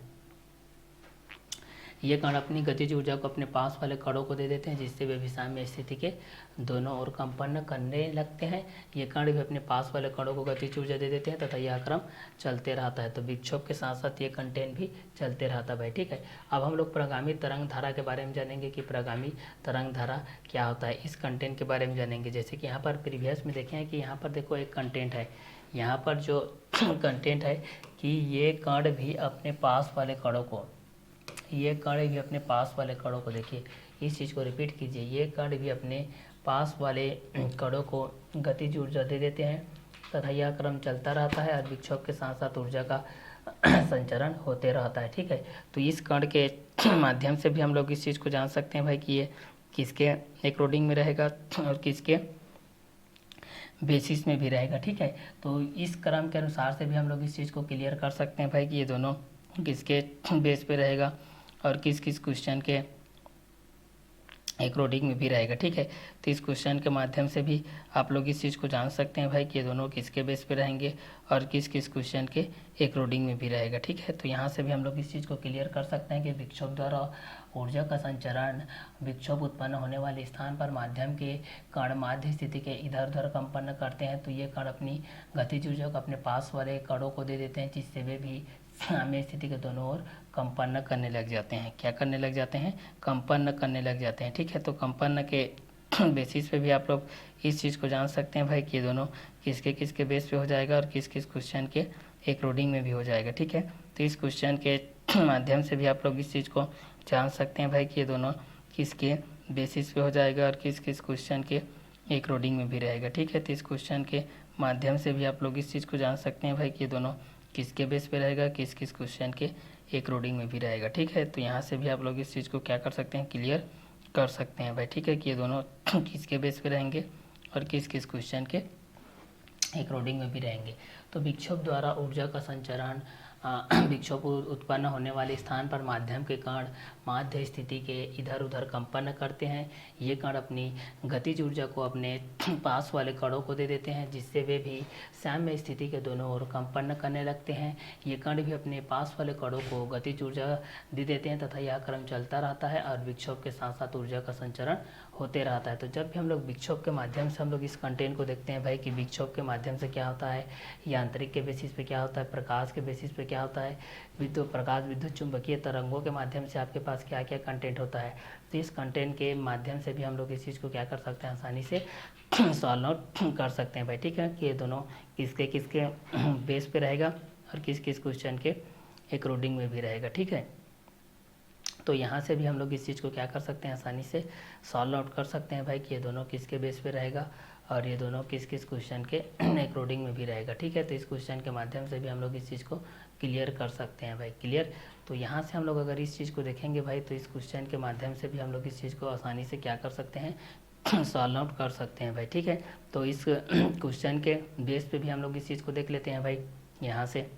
ये कण अपनी गतिज ऊर्जा को अपने पास वाले कणों को दे देते हैं, जिससे वे भी साम्य स्थिति के दोनों ओर कंपन करने लगते हैं। ये कण भी अपने पास वाले कणों को गतिज ऊर्जा दे देते हैं तथा यह क्रम चलते रहता है। तो विक्षोभ के साथ साथ ये कंटेंट भी चलते रहता है भाई। ठीक है, अब हम लोग प्रगामी तरंग धारा के बारे में जानेंगे कि प्रगामी तरंग धारा क्या होता है। इस कंटेंट के बारे में जानेंगे। जैसे कि यहाँ पर प्रीवियस में देखें कि यहाँ पर देखो एक कंटेंट है, यहाँ पर जो कंटेंट है कि ये कण भी अपने पास वाले कणों को देखिए, इस चीज़ को रिपीट कीजिए, ये कण भी अपने पास वाले कणों को गतिज ऊर्जा दे देते हैं तथा यह क्रम चलता रहता है और विक्षोभ के साथ साथ ऊर्जा का संचरण होते रहता है। ठीक है, तो इस कण के माध्यम से भी हम लोग इस चीज़ को जान सकते हैं भाई कि ये किसके अकॉर्डिंग में रहेगा और किसके बेसिस में भी रहेगा। ठीक है, तो इस क्रम के अनुसार से भी हम लोग इस चीज़ को क्लियर कर सकते हैं भाई कि ये दोनों किसके बेस पे रहेगा और किस किस क्वेश्चन के अकॉर्डिंग में भी रहेगा। ठीक है, तो इस क्वेश्चन के माध्यम से भी आप लोग इस चीज़ को जान सकते हैं भाई कि ये दोनों किसके बेस पे रहेंगे और किस किस क्वेश्चन के अकॉर्डिंग में भी रहेगा। ठीक है, तो यहाँ से भी हम लोग इस चीज़ को क्लियर कर सकते हैं कि विक्षोभ द्वारा ऊर्जा का संचरण विक्षोभ उत्पन्न होने वाले स्थान पर माध्यम के कण माध्य स्थिति के इधर उधर कंपन करते हैं। तो ये कण अपनी गतिज ऊर्जा को अपने पास वाले कणों को दे देते हैं, जिससे वे भी साम्य स्थिति के दोनों ओर कंपन करने लग जाते हैं। क्या करने लग जाते हैं? कंपन करने लग जाते हैं। ठीक है, तो कंपन के बेसिस पे भी आप लोग इस चीज़ को जान सकते हैं भाई कि ये दोनों किसके किसके बेस पे हो जाएगा और किस किस क्वेश्चन के अकॉर्डिंग में भी हो जाएगा। ठीक है, तो इस क्वेश्चन के माध्यम से भी आप लोग इस चीज़ को जान सकते हैं भाई कि ये दोनों किसके बेसिस पे हो जाएगा और किस किस क्वेश्चन के अकॉर्डिंग में भी रहेगा। ठीक है, तो इस क्वेश्चन के माध्यम से भी आप लोग इस चीज़ को जान सकते हैं भाई कि ये दोनों किसके बेस पे रहेगा, किस किस क्वेश्चन के अकॉर्डिंग में भी रहेगा। ठीक है, तो यहाँ से भी आप लोग इस चीज़ को क्या कर सकते हैं, क्लियर कर सकते हैं भाई। ठीक है, कि ये दोनों किसके बेस पे रहेंगे और किस किस क्वेश्चन के अकॉर्डिंग में भी रहेंगे। तो विक्षोभ द्वारा ऊर्जा का संचरण विक्षोभ उत्पन्न होने वाले स्थान पर माध्यम के कण माध्य स्थिति के इधर उधर कंपन करते हैं। ये कण अपनी गतिज ऊर्जा को अपने पास वाले कणों को दे देते हैं, जिससे वे भी साम्य स्थिति के दोनों ओर कंपन करने लगते हैं। ये कण भी अपने पास वाले कणों को गतिज ऊर्जा दे देते हैं तथा यह क्रम चलता रहता है और विक्षोभ के साथ साथ ऊर्जा का संचरण होते रहता है। तो जब भी हम लोग विक्षोभ के माध्यम से हम लोग इस कंटेंट को देखते हैं भाई कि विक्षोभ के माध्यम से क्या होता है, यांत्रिक के बेसिस पे क्या होता है, प्रकाश के बेसिस पे क्या होता है, विद्युत चुंबकीय तरंगों के माध्यम से आपके पास क्या क्या कंटेंट होता है। तो इस कंटेंट के माध्यम से भी हम लोग इस चीज़ को क्या कर सकते हैं, आसानी से सॉल्व आउट कर सकते हैं भाई। ठीक है कि ये दोनों किसके किसके बेस पे रहेगा और किस किस क्वेश्चन के अकॉर्डिंग में भी रहेगा। ठीक है, तो यहाँ से भी हम लोग इस चीज़ को क्या कर सकते हैं, आसानी से सॉल्व आउट कर सकते हैं भाई कि ये दोनों किसके बेस पे रहेगा और ये दोनों किस किस क्वेश्चन के अकॉर्डिंग में भी रहेगा। ठीक है, तो इस क्वेश्चन के माध्यम से भी हम लोग इस चीज़ को क्लियर कर सकते हैं भाई। क्लियर, तो यहाँ से हम लोग अगर इस चीज़ को देखेंगे भाई तो इस क्वेश्चन के माध्यम से भी हम लोग इस चीज़ को आसानी से क्या कर सकते हैं, सॉल्व आउट कर सकते हैं भाई। ठीक है, तो इस क्वेश्चन के बेस पे भी हम लोग इस चीज़ को देख लेते हैं भाई यहाँ से।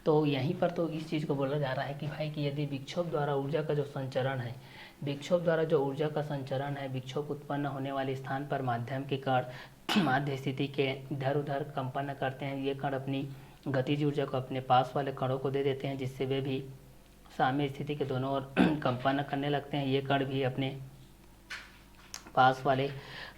तो यहीं पर तो इस चीज़ को बोला जा रहा है कि भाई कि यदि विक्षोभ द्वारा ऊर्जा का जो संचरण है, विक्षोभ द्वारा जो ऊर्जा का संचरण है, विक्षोभ उत्पन्न होने वाले स्थान पर माध्यम के कण माध्य स्थिति के इधर उधर कंपन करते हैं। ये कण अपनी गतिज ऊर्जा को अपने पास वाले कणों को दे देते हैं, जिससे वे भी साम्य स्थिति के दोनों ओर कंपन करने लगते हैं। ये कण भी अपने पास वाले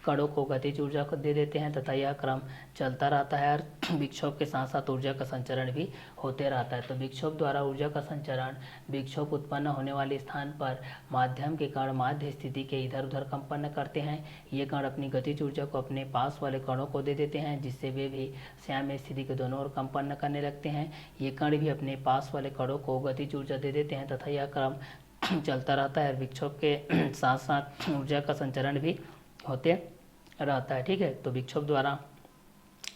कणों को गतिज ऊर्जा को दे देते हैं तथा यह क्रम चलता रहता है और विक्षोभ के साथ साथ ऊर्जा का संचरण भी होते रहता है। तो विक्षोभ द्वारा ऊर्जा का संचरण, विक्षोभ उत्पन्न होने वाले स्थान पर माध्यम के कण माध्य स्थिति के इधर उधर कंपन करते हैं। ये कण अपनी गतिज ऊर्जा को अपने पास वाले कणों को दे देते हैं, जिससे वे भी साम्य स्थिति के दोनों ओर कंपन करने लगते हैं। ये कण भी अपने पास वाले कणों को गतिज ऊर्जा दे देते हैं तथा यह क्रम चलता रहता है। विक्षोभ के साथ साथ ऊर्जा का संचरण भी होते रहता है। ठीक है, तो विक्षोभ द्वारा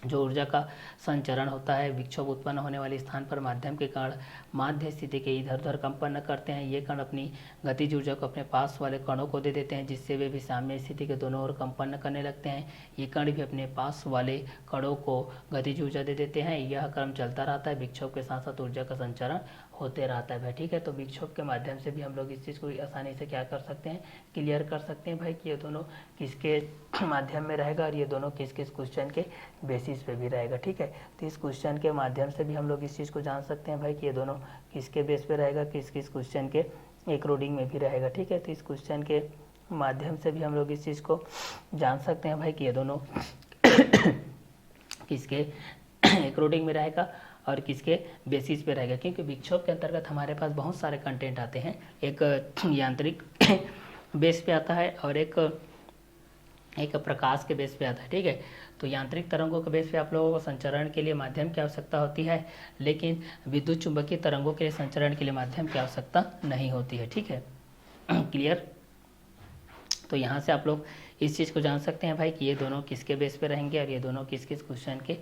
जो ऊर्जा का संचरण होता है, विक्षोभ उत्पन्न होने वाले स्थान पर माध्यम के कण माध्य स्थिति के इधर उधर कंपन करते हैं। ये कण अपनी गतिज ऊर्जा को अपने पास वाले कणों को दे देते हैं, जिससे वे भी साम्य स्थिति के दोनों ओर कंपन करने लगते हैं। ये कण भी अपने पास वाले कणों को गतिज ऊर्जा दे देते हैं। यह क्रम चलता रहता है, विक्षोभ के साथ साथ ऊर्जा का संचरण होते रहता है भाई। ठीक है, तो विक्षोभ के माध्यम से भी हम लोग इस चीज़ को आसानी से क्या कर सकते हैं, क्लियर कर सकते हैं भाई कि ये दोनों किसके माध्यम में रहेगा और ये दोनों किस किस क्वेश्चन के बेसिस पे भी रहेगा। ठीक है, तो इस क्वेश्चन के माध्यम से भी हम लोग इस चीज़ को जान सकते हैं भाई कि ये दोनों किसके बेस पे रहेगा, किस किस क्वेश्चन के अकॉर्डिंग में भी रहेगा। ठीक है, तो इस क्वेश्चन के माध्यम से भी हम लोग इस चीज़ को जान सकते हैं भाई कि ये दोनों किसके अकॉर्डिंग में रहेगा और किसके बेसिस पे रहेगा, क्योंकि विक्षोभ के अंतर्गत हमारे पास बहुत सारे कंटेंट आते हैं। एक यांत्रिक बेस पे आता है और एक प्रकाश के बेस पे आता है। ठीक है, तो यांत्रिक तरंगों के बेस पे आप लोगों को संचरण के लिए माध्यम की आवश्यकता होती है, लेकिन विद्युत चुंबकीय तरंगों के लिए संचरण के लिए माध्यम की आवश्यकता नहीं होती है। ठीक है, क्लियर, तो यहाँ से आप लोग इस चीज़ को जान सकते हैं भाई कि ये दोनों किसके बेस पे रहेंगे और ये दोनों किस किस क्वेश्चन के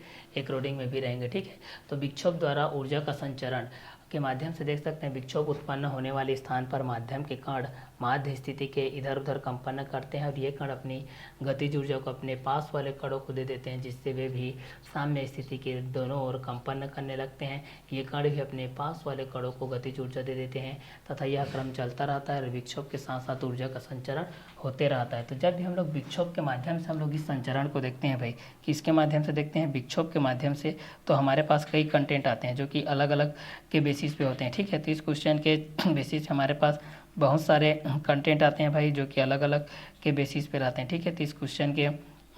अकॉर्डिंग में भी रहेंगे। ठीक है, तो विक्षोभ द्वारा ऊर्जा का संचरण के माध्यम से देख सकते हैं, विक्षोभ उत्पन्न होने वाले स्थान पर माध्यम के कण माध्य स्थिति के इधर उधर कंपन करते हैं और ये कण अपनी गतिज ऊर्जा को अपने पास वाले कणों को दे देते हैं, जिससे वे भी साम्य स्थिति के दोनों ओर कंपन करने लगते हैं। ये कण भी अपने पास वाले कणों को गतिज ऊर्जा दे देते हैं तथा यह क्रम चलता रहता है और विक्षोभ के साथ साथ ऊर्जा का संचरण होते रहता है। तो जब भी हम लोग विक्षोभ के माध्यम से हम लोग इस संचरण को देखते हैं भाई, किसके माध्यम से देखते हैं, विक्षोभ के माध्यम से, तो हमारे पास कई कंटेंट आते हैं जो कि अलग अलग के बेसिस पे होते हैं। ठीक है, तो इस क्वेश्चन के बेसिस हमारे पास बहुत सारे कंटेंट आते हैं भाई जो कि अलग अलग के बेसिस पे रहते हैं। ठीक है, तो इस क्वेश्चन के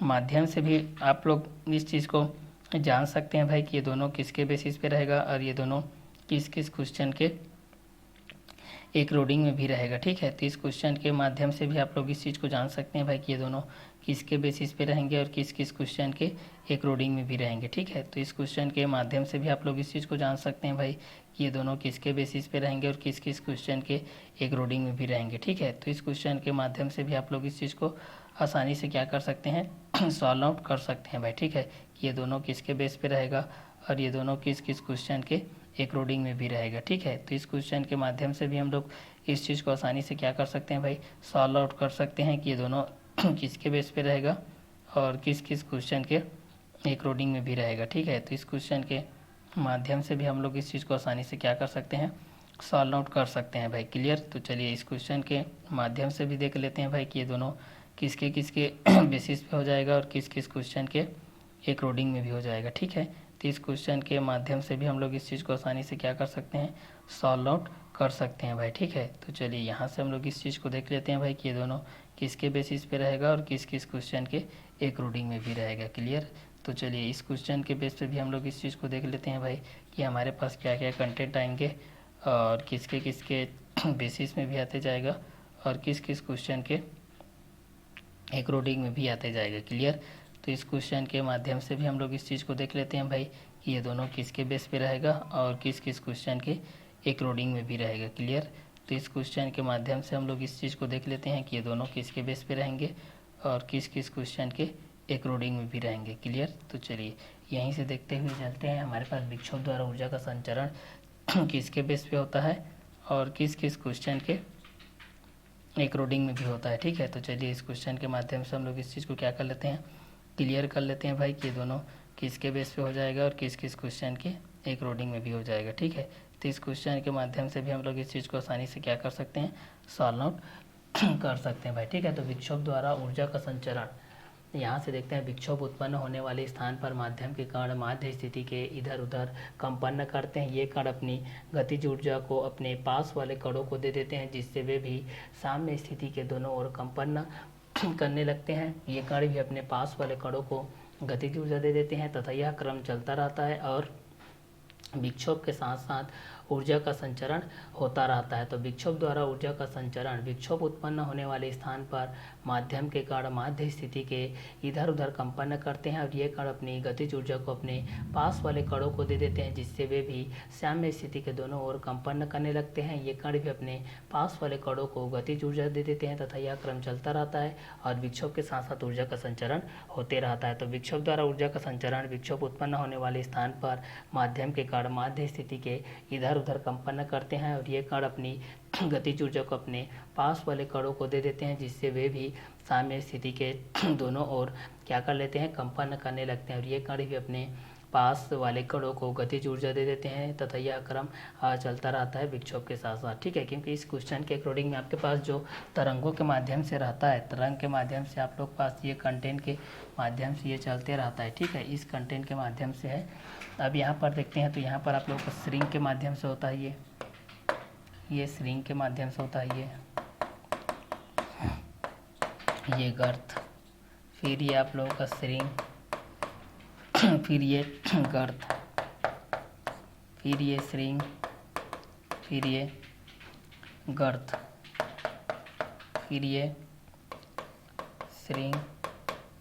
माध्यम से भी आप लोग इस चीज़ को जान सकते हैं भाई कि ये दोनों किसके बेसिस पे रहेगा और ये दोनों किस किस क्वेश्चन के अकॉर्डिंग में भी रहेगा। ठीक है, तो इस क्वेश्चन के माध्यम से भी आप लोग इस चीज़ को जान सकते हैं भाई कि ये दोनों किसके बेसिस पे रहेंगे और किस किस क्वेश्चन के अकॉर्डिंग में भी रहेंगे। ठीक है, तो इस क्वेश्चन के माध्यम से भी आप लोग इस चीज़ को जान सकते हैं भाई कि ये दोनों किसके बेसिस पे रहेंगे और किस किस क्वेश्चन के अकॉर्डिंग में भी रहेंगे। ठीक है, तो इस क्वेश्चन के माध्यम से भी आप लोग इस चीज़ को आसानी से क्या कर सकते हैं, सॉल्व आउट कर सकते हैं भाई। ठीक है, कि ये दोनों किसके बेस पे रहेगा और ये दोनों किस किस क्वेश्चन के अकॉर्डिंग में भी रहेगा। ठीक है, तो इस क्वेश्चन के माध्यम से भी हम लोग इस चीज़ को आसानी से क्या कर सकते हैं भाई, सॉल्व आउट कर सकते हैं कि ये दोनों किसके बेस पे रहेगा और किस किस क्वेश्चन के अकॉर्डिंग में भी रहेगा। ठीक है, तो इस क्वेश्चन के माध्यम से भी हम लोग इस चीज़ को आसानी से क्या कर सकते हैं, सॉल्व आउट कर सकते हैं भाई। क्लियर। तो चलिए इस क्वेश्चन के माध्यम से भी देख लेते हैं भाई कि ये दोनों किसके किसके बेसिस पे हो जाएगा और किस किस क्वेश्चन के एक रोडिंग में भी हो जाएगा। ठीक है। तो इस क्वेश्चन के माध्यम से भी हम लोग इस चीज़ को आसानी से क्या कर सकते हैं, सॉल्व आउट कर सकते हैं भाई। ठीक है। तो चलिए यहाँ से हम लोग इस चीज़ को देख लेते हैं भाई कि ये दोनों किसके बेसिस पे रहेगा और किस किस क्वेश्चन के एक रोडिंग में भी रहेगा। क्लियर। तो चलिए इस क्वेश्चन के बेस पे भी हम लोग इस चीज़ को देख लेते हैं भाई कि हमारे पास क्या क्या कंटेंट आएंगे और किसके किसके बेसिस में भी आते जाएगा और किस किस क्वेश्चन के एक रोडिंग में भी आते जाएगा। क्लियर। तो इस क्वेश्चन के माध्यम से भी हम लोग इस चीज़ को देख लेते हैं भाई कि ये दोनों किसके बेस पे रहेगा और किस किस क्वेश्चन के एक रोडिंग में भी रहेगा। क्लियर। तो इस क्वेश्चन के माध्यम से हम लोग इस चीज़ को देख लेते हैं कि ये दोनों किसके बेस पे रहेंगे और किस किस क्वेश्चन के एक रोडिंग में भी रहेंगे। क्लियर। तो चलिए यहीं से देखते हुए चलते हैं हमारे पास विक्षोभ द्वारा ऊर्जा का संचरण किसके बेस पे होता है और किस किस क्वेश्चन के एक रोडिंग में भी होता है। ठीक है। तो चलिए इस क्वेश्चन के माध्यम से हम लोग इस चीज़ को क्या कर लेते हैं, क्लियर कर लेते हैं भाई कि ये दोनों किसके बेस पे हो जाएगा और किस किस क्वेश्चन के एक रोडिंग में भी हो जाएगा। ठीक है। तो इस क्वेश्चन के माध्यम से भी हम लोग इस चीज़ को आसानी से क्या कर सकते हैं, सॉल्व आउट कर सकते हैं भाई। ठीक है। तो विक्षोभ द्वारा ऊर्जा का संचरण, यहाँ से देखते हैं विक्षोभ उत्पन्न होने वाले स्थान पर माध्यम के कण माध्य स्थिति के इधर उधर कंपन करते हैं। ये कण अपनी गतिज ऊर्जा को अपने पास वाले कणों को दे देते हैं जिससे वे भी साम्य स्थिति के दोनों ओर कंपन करने लगते हैं। ये कण भी अपने पास वाले कणों को गतिज ऊर्जा दे देते हैं तथा यह क्रम चलता रहता है और विक्षोभ के साथ साथ ऊर्जा का संचरण होता रहता है। तो विक्षोभ द्वारा ऊर्जा का संचरण, विक्षोभ उत्पन्न होने वाले स्थान पर माध्यम के कण माध्य स्थिति के इधर उधर कंपन करते हैं और ये कण अपनी गतिज ऊर्जा को अपने पास वाले कणों को दे देते हैं जिससे वे भी साम्य स्थिति के दोनों ओर कंपन करने लगते हैं। ये कण भी अपने पास वाले कणों को गतिज ऊर्जा दे देते हैं तथा यह क्रम चलता रहता है और विक्षोभ के साथ साथ ऊर्जा का संचरण होते रहता है। तो विक्षोभ द्वारा ऊर्जा का संचरण, विक्षोभ उत्पन्न होने वाले स्थान पर माध्यम के कण माध्य स्थिति के इधर उधर कंपन करते हैं और ये कण अपनी गतिज ऊर्जा को अपने पास वाले कणों को दे देते हैं जिससे वे भी साम्य स्थिति के दोनों ओर क्या कर लेते हैं, कंपन करने लगते हैं और ये कण भी अपने पास वाले कणों को गतिज ऊर्जा दे देते हैं तथा यह क्रम चलता रहता है विक्षोभ के साथ साथ। ठीक है। क्योंकि इस क्वेश्चन के अकॉर्डिंग में आपके पास जो तरंगों के माध्यम से रहता है, तरंग के माध्यम से आप लोग पास ये कंटेंट के माध्यम से ये चलते रहता है। ठीक है। इस कंटेंट के माध्यम से है। अब यहाँ पर देखते हैं तो यहाँ पर आप लोग को स्ट्रिंग के माध्यम से होता है, ये स्ट्रिंग के माध्यम से होता है ये गर्त, फिर ये आप लोगों का स्ट्रिंग, फिर ये गर्त, फिर ये स्ट्रिंग, फिर ये गर्त, फिर ये स्ट्रिंग,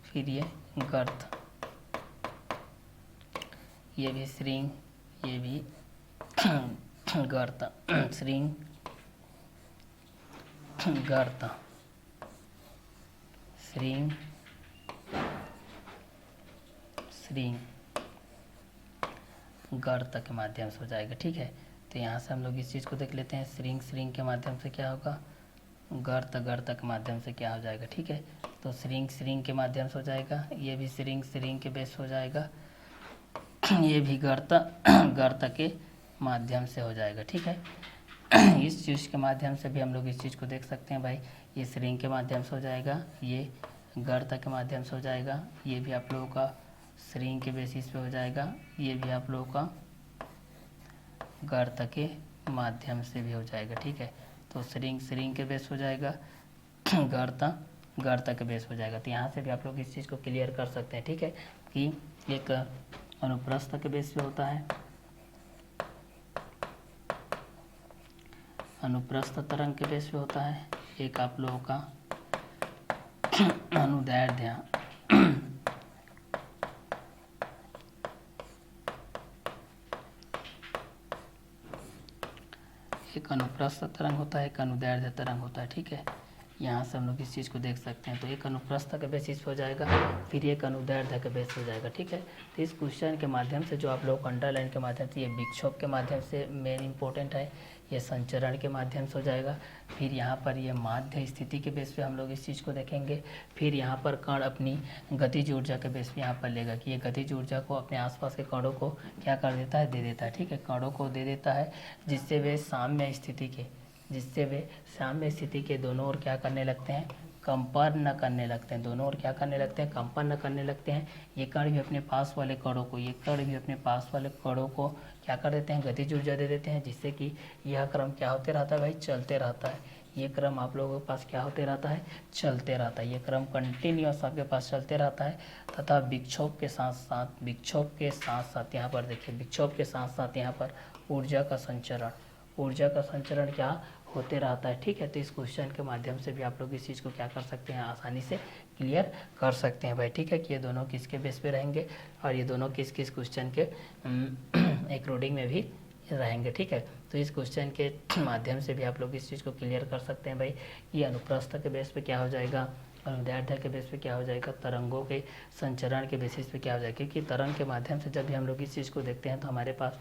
फिर ये गर्त, ये भी स्ट्रिंग, ये भी गर्त, स्ट्रिंग, गर्त, स्ट्रिंग, स्ट्रिंग, गर्त के माध्यम से हो जाएगा। ठीक है। तो यहाँ से हम लोग इस चीज़ को देख लेते हैं, स्ट्रिंग, स्ट्रिंग के माध्यम से क्या होगा, गर्त, गर्त के माध्यम से क्या हो जाएगा। ठीक है। तो स्ट्रिंग, स्ट्रिंग के माध्यम से हो जाएगा, ये भी स्ट्रिंग, स्ट्रिंग के बेस हो जाएगा, ये भी गर्त, गर्त के माध्यम से हो जाएगा। ठीक है। इस चीज़ के माध्यम से भी हम लोग इस चीज़ को देख सकते हैं भाई, ये स्ट्रिंग के माध्यम से हो जाएगा, ये गर्त के माध्यम से हो जाएगा, ये भी आप लोगों का स्ट्रिंग के बेसिस पे हो जाएगा, ये भी आप लोगों का गर्त के माध्यम से भी हो जाएगा। ठीक है। तो स्ट्रिंग, स्ट्रिंग के बेस हो जाएगा, गर्त, गर्त के बेस हो जाएगा। तो यहाँ से भी आप लोग इस चीज़ को क्लियर कर सकते हैं। ठीक है। कि एक अनुप्रस्थ के बेस पे होता है, अनुप्रस्थ तरंग के बेस पे होता है, एक आप लोगों का अनुदैर्ध्य, एक अनुप्रस्थ तरंग होता है, एक अनुदैर्ध्य तरंग होता है। ठीक है। यहाँ से हम लोग इस चीज़ को देख सकते हैं। तो एक अनुप्रस्थ के बेसिस पे हो जाएगा, फिर एक अनुदैर्ध्य के बेस हो जाएगा, ठीक है। तो इस क्वेश्चन के माध्यम से जो आप लोग अंडरलाइन के माध्यम से, ये विक्षोभ के माध्यम से मेन इंपॉर्टेंट है, ये संचरण के माध्यम से हो जाएगा। फिर यहाँ पर ये माध्य स्थिति के बेस पे हम लोग इस चीज़ को देखेंगे। फिर यहाँ पर कण अपनी गतिज ऊर्जा के बेस पे यहाँ पर लेगा कि ये गतिज ऊर्जा को अपने आसपास के कणों को क्या कर देता है, दे देता है, ठीक है, कणों को दे देता है, जिससे वे साम्य स्थिति के दोनों ओर क्या करने लगते हैं, कंपन न करने लगते हैं, दोनों ओर क्या करने लगते हैं, कंपन न करने लगते हैं। ये कण भी अपने पास वाले कणों को क्या कर देते हैं, गतिज ऊर्जा दे देते हैं, जिससे कि यह क्रम क्या होते रहता है भाई, चलते रहता है। ये क्रम आप लोगों के पास क्या होते रहता है, चलते रहता है। ये क्रम कंटिन्यूअस आपके पास चलते रहता है तथा विक्षोभ के साथ साथ यहाँ पर देखिए, विक्षोभ के साथ साथ यहाँ पर ऊर्जा का संचरण क्या होते रहता है, ठीक है। तो इस क्वेश्चन के माध्यम से भी आप लोग इस चीज़ को क्या कर सकते हैं, आसानी से क्लियर कर सकते हैं भाई, ठीक है, कि ये दोनों किसके बेस पे रहेंगे और ये दोनों किस किस क्वेश्चन के अकॉर्डिंग में भी रहेंगे, ठीक है। तो इस क्वेश्चन के माध्यम से भी आप लोग इस चीज़ को क्लियर कर सकते हैं भाई, ये अनुप्रस्थ के बेस पे क्या हो जाएगा, अनुदैर्ध्य के बेस पे क्या हो जाएगा, तरंगों के संचरण के बेसिस पे क्या हो जाएगा। क्योंकि तरंग के माध्यम से जब भी हम लोग इस चीज़ को देखते हैं तो हमारे पास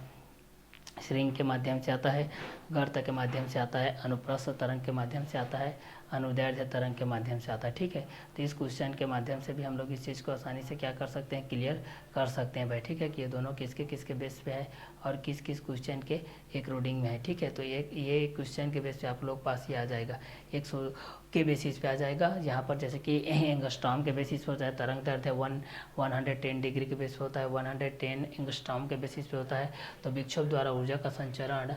श्रृंग के माध्यम से आता है, गर्त के माध्यम से आता है, अनुप्रस्थ तरंग के माध्यम से आता है, अनुदैर्ध्य तरंग के माध्यम से आता है, ठीक है। तो इस क्वेश्चन के माध्यम से भी हम लोग इस चीज़ को आसानी से क्या कर सकते हैं, क्लियर कर सकते हैं भाई, ठीक है, कि ये दोनों किसके किसके बेस पे है और किस किस क्वेश्चन के अकॉर्डिंग में है, ठीक है। तो ये क्वेश्चन के बेस पे आप लोग पास ही आ जाएगा, 100 के बेसिस पे आ जाएगा। यहाँ पर जैसे कि एंगस्ट्रॉम के बेसिस पे होता है, तरंग दैर्ध्य 110 डिग्री के बेस पे होता है, 110 एंगस्ट्रॉम के बेसिस पे होता है। तो विक्षोभ द्वारा ऊर्जा का संचरण,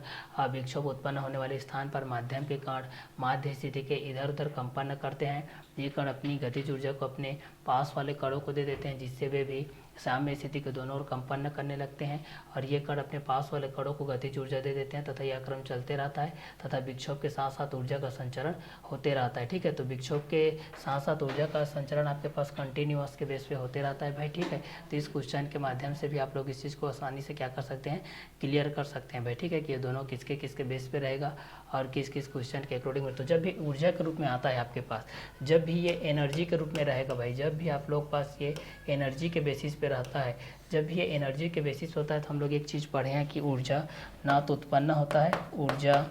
विक्षोभ उत्पन्न होने वाले स्थान पर माध्यम के कण माध्य स्थिति के इधर उधर कंपन करते हैं। ये कण अपनी गतिज ऊर्जा को अपने पास वाले कणों को दे देते हैं, जिससे वे भी साम्य स्थिति के दोनों ओर कंपन करने लगते हैं और ये कण अपने पास वाले कणों को गतिज ऊर्जा दे देते हैं तथा यह क्रम चलते रहता है तथा विक्षोभ के साथ साथ ऊर्जा का संचरण होते रहता है, ठीक है। तो विक्षोभ के साथ साथ ऊर्जा का संचरण आपके पास कंटिन्यूअस के बेस पे होते रहता है भाई, ठीक है। तो इस क्वेश्चन के माध्यम से भी आप लोग इस चीज़ को आसानी से क्या कर सकते हैं, क्लियर कर सकते हैं भाई, ठीक है, कि ये दोनों किसके किसके बेस पे रहेगा और किस किस क्वेश्चन के अकॉर्डिंग में। तो जब भी ऊर्जा के रूप में आता है आपके पास, जब भी ये एनर्जी के रूप में रहेगा भाई, जब भी आप लोग पास ये एनर्जी के बेसिस पे रहता है, जब भी ये एनर्जी के बेसिस होता है, तो हम लोग एक चीज़ पढ़े हैं कि ऊर्जा ना तो उत्पन्न होता है, ऊर्जा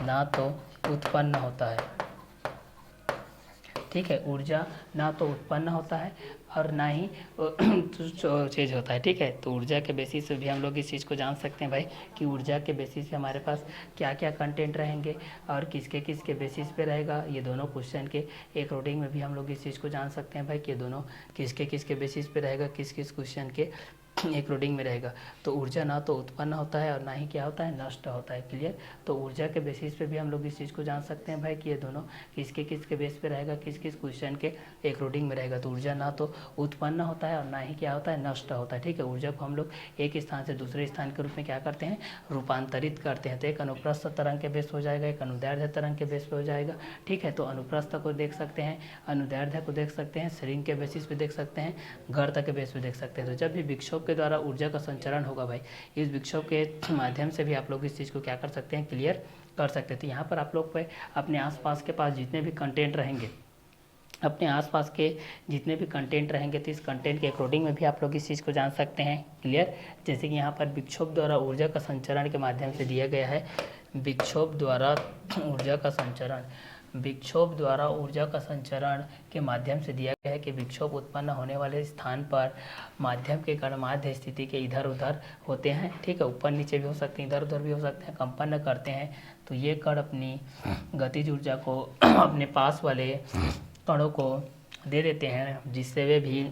ना तो उत्पन्न होता है, ठीक है, ऊर्जा ना तो उत्पन्न होता है और ना ही चीज़ होता है, ठीक है। तो ऊर्जा के बेसिस पे भी हम लोग इस चीज़ को जान सकते हैं भाई, कि ऊर्जा के बेसिस पे हमारे पास क्या क्या कंटेंट रहेंगे और किसके किसके बेसिस पे रहेगा। ये दोनों क्वेश्चन के अकॉर्डिंग में भी हम लोग इस चीज़ को जान सकते हैं भाई, कि ये दोनों किसके किसके बेसिस पे रहेगा, किस किस क्वेश्चन के अकॉर्डिंग में रहेगा। तो ऊर्जा ना तो उत्पन्न होता है और ना ही क्या होता है, नष्ट होता है, क्लियर। तो ऊर्जा के बेसिस पे भी हम लोग इस चीज़ को जान सकते हैं भाई, कि ये दोनों किसके किसके बेस पे रहेगा, किस किस क्वेश्चन के अकॉर्डिंग में रहेगा। तो ऊर्जा ना तो उत्पन्न होता है और ना ही क्या होता है, नष्ट होता है, ठीक है। ऊर्जा को हम लोग एक स्थान से दूसरे स्थान के रूप में क्या करते हैं, रूपांतरित करते हैं। तो एक अनुप्रस्थ तरंग के बेस हो जाएगा, एक अनुदैर्ध्य तरंग के बेस पे हो जाएगा, ठीक है। तो अनुप्रस्थ को देख सकते हैं, अनुदैर्ध्य को देख सकते हैं, श्रृंग के बेसिस पे देख सकते हैं, गर्त के बेस पे देख सकते हैं। तो जब भी विक्षोभ के द्वारा ऊर्जा का संचरण होगा भाई, इस विक्षोभ के माध्यम से भी आप लोग इस चीज़ को क्या कर सकते हैं, क्लियर कर सकते हैं। तो यहाँ पर आप लोग पे अपने आसपास के पास जितने भी कंटेंट रहेंगे, अपने आसपास के जितने भी कंटेंट रहेंगे, तो इस कंटेंट के अकॉर्डिंग में भी आप लोग इस चीज़ को जान सकते हैं, क्लियर। जैसे कि यहाँ पर विक्षोभ द्वारा ऊर्जा का संचरण के माध्यम से दिया गया है, विक्षोभ द्वारा ऊर्जा का संचरण, विक्षोभ द्वारा ऊर्जा का संचरण के माध्यम से दिया गया है कि विक्षोभ उत्पन्न होने वाले स्थान पर माध्यम के कण माध्य स्थिति के इधर उधर होते हैं, ठीक है, ऊपर नीचे भी हो सकते हैं, इधर उधर भी हो सकते हैं, कंपन करते हैं। तो ये कण अपनी गतिज ऊर्जा को अपने पास वाले कणों को दे देते हैं, जिससे वे भी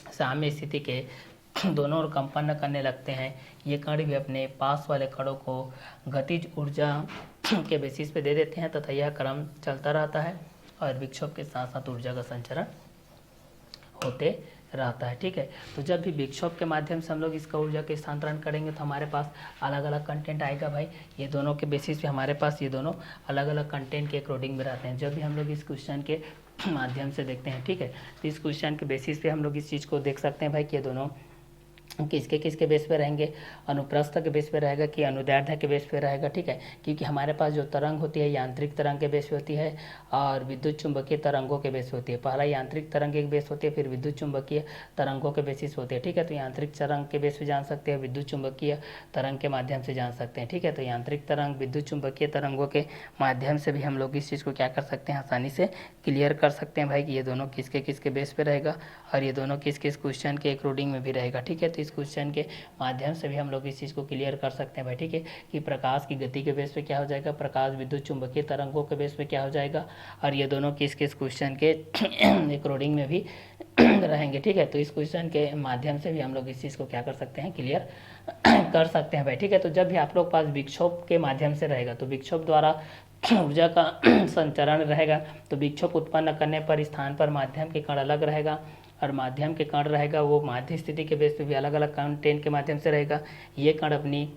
साम्य स्थिति के दोनों ओर कंपन करने लगते हैं। ये कण भी अपने पास वाले कणों को गतिज ऊर्जा के बेसिस पे दे देते हैं तथा यह क्रम चलता रहता है और विक्षोभ के साथ साथ ऊर्जा का संचरण होते रहता है, ठीक है। तो जब भी विक्षोभ के माध्यम से हम लोग इसका ऊर्जा के स्थानांतरण करेंगे, तो हमारे पास अलग अलग कंटेंट आएगा भाई। ये दोनों के बेसिस पे हमारे पास ये दोनों अलग अलग कंटेंट के अकॉर्डिंग में रहते हैं, जब भी हम लोग इस क्वेश्चन के माध्यम से देखते हैं, ठीक है। तो इस क्वेश्चन के बेसिस पे हम लोग इस चीज़ को देख सकते हैं भाई, कि ये दोनों किसके किसके बेस पे रहेंगे, अनुप्रस्थ के बेस पे रहेगा कि अनुदैर्ध्य के बेस पे रहेगा, ठीक है। क्योंकि हमारे पास जो तरंग होती है यांत्रिक तरंग के बेस पे होती है और विद्युत चुंबकीय तरंगों के बेस पे होती है। पहला यांत्रिक तरंग के बेस होती है, फिर विद्युत चुंबकीय तरंगों के बेसिस होती है, ठीक है। तो यांत्रिक तरंग के बेस पे जान सकते हैं, विद्युत चुंबकीय तरंग के माध्यम से जान सकते हैं, ठीक है। तो यांत्रिक तरंग विद्युत चुंबकीय तरंगों के माध्यम से भी हम लोग इस चीज़ को क्या कर सकते हैं, आसानी से क्लियर कर सकते हैं भाई कि ये दोनों किसके किसके बेस पे रहेगा और ये दोनों किस किस क्वेश्चन के अकॉर्डिंग में भी रहेगा, ठीक है। तो इस क्वेश्चन के माध्यम से भी हम लोग इस चीज़ को क्लियर कर सकते हैं भाई, ठीक है, कि प्रकाश की गति के बेस पे क्या हो जाएगा, प्रकाश विद्युत चुंबकीय तरंगों के बेस पे क्या हो जाएगा और ये दोनों किस किस क्वेश्चन के अकॉर्डिंग में भी रहेंगे, ठीक है। तो इस क्वेश्चन के माध्यम से भी हम लोग इस चीज़ को क्या कर सकते हैं, क्लियर कर सकते हैं भाई, ठीक है। तो जब भी आप लोग पास विक्षोभ के माध्यम से रहेगा तो विक्षोभ द्वारा ऊर्जा का संचरण रहेगा, तो विक्षोभ उत्पन्न करने पर स्थान पर माध्यम के कण अलग रहेगा और माध्यम के कण रहेगा वो माध्य स्थिति के बेस पे भी अलग अलग कंटेंट के माध्यम से रहेगा। ये कण अपनी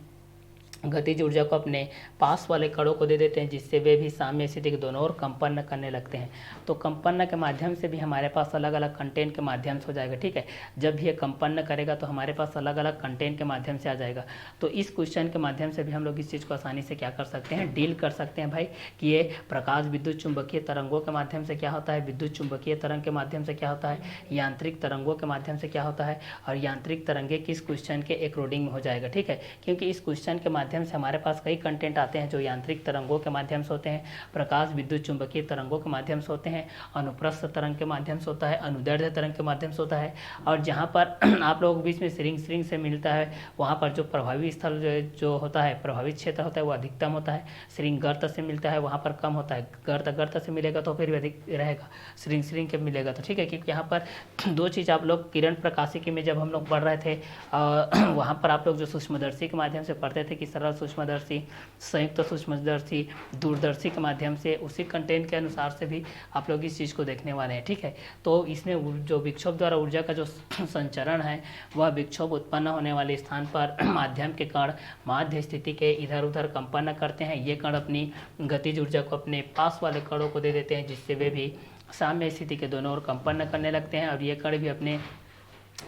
गतिज ऊर्जा को अपने पास वाले कणों को दे देते हैं जिससे वे भी साम्य स्थिति के दोनों ओर कंपन करने लगते हैं। तो कंपन के माध्यम से भी हमारे पास अलग अलग कंटेंट के माध्यम से हो जाएगा, ठीक है। जब भी ये कंपन करेगा तो हमारे पास अलग अलग कंटेंट के माध्यम से आ जाएगा। तो इस क्वेश्चन के माध्यम से भी हम लोग इस चीज़ को आसानी से क्या कर सकते हैं, डील कर सकते हैं भाई कि ये प्रकाश विद्युत चुंबकीय तरंगों के माध्यम से क्या होता है, विद्युत चुंबकीय तरंग के माध्यम से क्या होता है, यांत्रिक तरंगों के माध्यम से क्या होता है और यांत्रिक तरंगे किस क्वेश्चन के अकॉर्डिंग में हो जाएगा, ठीक है। क्योंकि इस क्वेश्चन के माध्यम से हमारे पास कई कंटेंट आते हैं जो यांत्रिक तरंगों के माध्यम से होते हैं, प्रकाश विद्युत चुंबकीय तरंगों के माध्यम से होते हैं, अनुप्रस्थ तरंग के माध्यम से होता है, अनुदैर्ध्य तरंग के माध्यम से होता है और जहाँ पर आप लोगों के बीच में श्रिंग से मिलता है वहाँ पर जो प्रभावी स्थल जो होता है, प्रभावित क्षेत्र होता है वो अधिकतम होता है। श्रिंग गर्त से मिलता है वहाँ पर कम होता है, गर्त से मिलेगा तो फिर भी अधिक रहेगा, श्रिंग के मिलेगा तो, ठीक है। क्योंकि यहाँ पर दो चीज़ आप लोग किरण प्रकाशिकी में जब हम लोग पढ़ रहे थे वहाँ पर आप लोग जो सूक्ष्मदर्शी के माध्यम से पढ़ते थे कि सरल सूक्ष्मदर्शी, संयुक्त सूक्ष्मदर्शी, दूरदर्शी के माध्यम से, उसी कंटेंट के अनुसार से भी आप लोग इस चीज़ को देखने वाले हैं, ठीक है। तो इसमें जो विक्षोभ द्वारा ऊर्जा का जो संचरण है वह विक्षोभ उत्पन्न होने वाले स्थान पर माध्यम के कण माध्य स्थिति के इधर उधर कंपन करते हैं। ये कण अपनी गतिज ऊर्जा को अपने पास वाले कणों को दे देते हैं जिससे वे भी साम्य स्थिति के दोनों ओर कंपन करने लगते हैं और ये कण भी अपने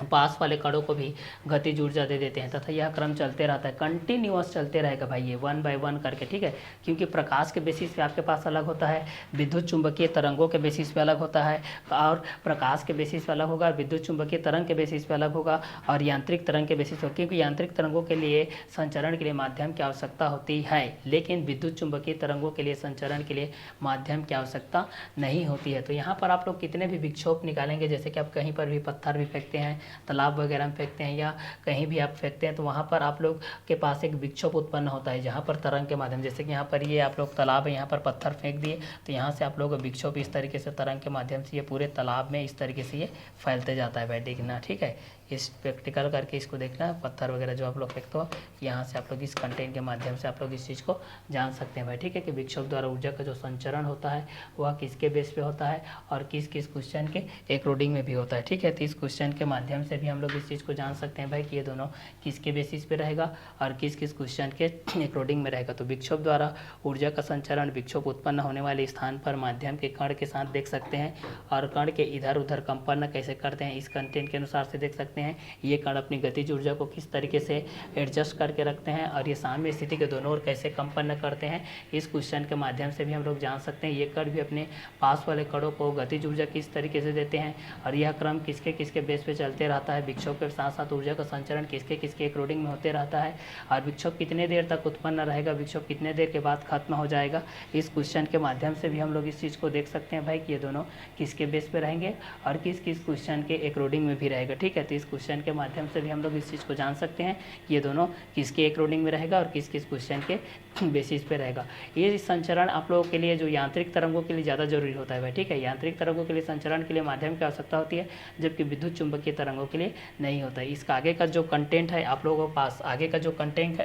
पास वाले कणों को भी गतिज ऊर्जा दे देते हैं तथा यह क्रम चलते रहता है, कंटिन्यूअस चलते रहेगा भाई, ये 1 बाय 1 करके, ठीक है। क्योंकि प्रकाश के बेसिस पे आपके पास अलग होता है, विद्युत चुंबकीय तरंगों के बेसिस पे अलग होता है और प्रकाश के बेसिस पे अलग होगा, विद्युत चुंबकीय तरंग के बेसिस पे अलग होगा और यांत्रिक तरंग के बेसिस पे, क्योंकि यांत्रिक तरंगों के लिए संचरण के लिए माध्यम की आवश्यकता होती है लेकिन विद्युत चुंबकीय तरंगों के लिए संचरण के लिए माध्यम की आवश्यकता नहीं होती है। तो यहाँ पर आप लोग कितने भी विक्षोभ निकालेंगे, जैसे कि आप कहीं पर भी पत्थर भी फेंकते हैं, तालाब वगैरह में फेंकते हैं या कहीं भी आप फेंकते हैं तो वहाँ पर आप लोग के पास एक विक्षोभ उत्पन्न होता है जहाँ पर तरंग के माध्यम, जैसे कि यहाँ पर ये आप लोग तालाब है, यहाँ पर पत्थर फेंक दिए तो यहाँ से आप लोग विक्षोभ इस तरीके से तरंग के माध्यम से ये पूरे तालाब में इस तरीके से ये फैलते जाता है भाई, देखना, ठीक है। इस प्रैक्टिकल करके इसको देखना है, पत्थर वगैरह जो आप लोग फेंकते हो यहाँ से आप लोग इस कंटेंट के माध्यम से आप लोग इस चीज़ को जान सकते हैं भाई, ठीक है, कि विक्षोभ द्वारा ऊर्जा का जो संचरण होता है वह किसके बेस पे होता है और किस किस क्वेश्चन के अकॉर्डिंग में भी होता है, ठीक है। तो इस क्वेश्चन के माध्यम से भी हम लोग इस चीज़ को जान सकते हैं भाई कि ये दोनों किसके बेसिस पे रहेगा और किस किस क्वेश्चन के अकॉर्डिंग में रहेगा। तो विक्षोभ द्वारा ऊर्जा का संचरण विक्षोभ उत्पन्न होने वाले स्थान पर माध्यम के कण के साथ देख सकते हैं और कण के इधर उधर कंपन कैसे करते हैं इस कंटेंट के अनुसार से देख सकते हैं। ये कण अपनी गतिज ऊर्जा को किस तरीके से एडजस्ट करके रखते हैं और ये साम्य स्थिति के दोनों ओर कैसे कंपन करते हैं इस क्वेश्चन के माध्यम से भी हम लोग जान सकते हैं। ये कण भी अपने पास वाले कणों को गतिज ऊर्जा किस तरीके से देते हैं और यह क्रम किसके किसके बेस पे चलते रहता है, विक्षोभ के साथ साथ ऊर्जा का संचरण किसके किसके अकॉर्डिंग में होते रहता है और विक्षोभ कितने देर तक उत्पन्न रहेगा, विक्षोभ कितने देर के बाद खत्म हो जाएगा, इस क्वेश्चन के माध्यम से भी हम लोग इस चीज़ को देख सकते हैं भाई कि ये दोनों किसके बेस पे रहेंगे और किस किस क्वेश्चन के अकॉर्डिंग में भी रहेगा, ठीक है। तो इस क्वेश्चन के माध्यम से भी हम लोग इस चीज़ को जान सकते हैं कि ये दोनों किसके अकॉर्डिंग में रहेगा और किस किस क्वेश्चन के बेसिस पे रहेगा। ये संचरण आप लोगों के लिए जो यांत्रिक तरंगों के लिए ज़्यादा जरूरी होता है भाई, ठीक है। यांत्रिक तरंगों के लिए संचरण के लिए माध्यम की आवश्यकता होती है जबकि विद्युत चुंबकीय तरंगों के लिए नहीं होता है। इसका आगे का जो कंटेंट है आप लोगों के पास, आगे का जो कंटेंट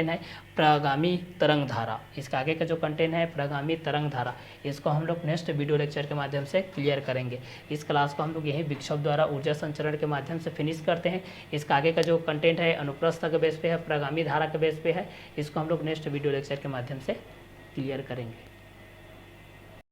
है प्रगामी तरंग धारा, इसका आगे का जो कंटेंट है प्रगामी तरंग धारा, इसको हम लोग नेक्स्ट वीडियो लेक्चर के माध्यम से क्लियर करेंगे। इस क्लास को हम लोग यही विक्षोभ द्वारा ऊर्जा संचरण के माध्यम से फिनिश करते हैं। इसका आगे का जो कंटेंट है अनुप्रस्थ के बेस पे है, प्रगामी धारा के बेस पे है, इसको हम लोग नेक्स्ट वीडियो लेक्चर के माध्यम से क्लियर करेंगे।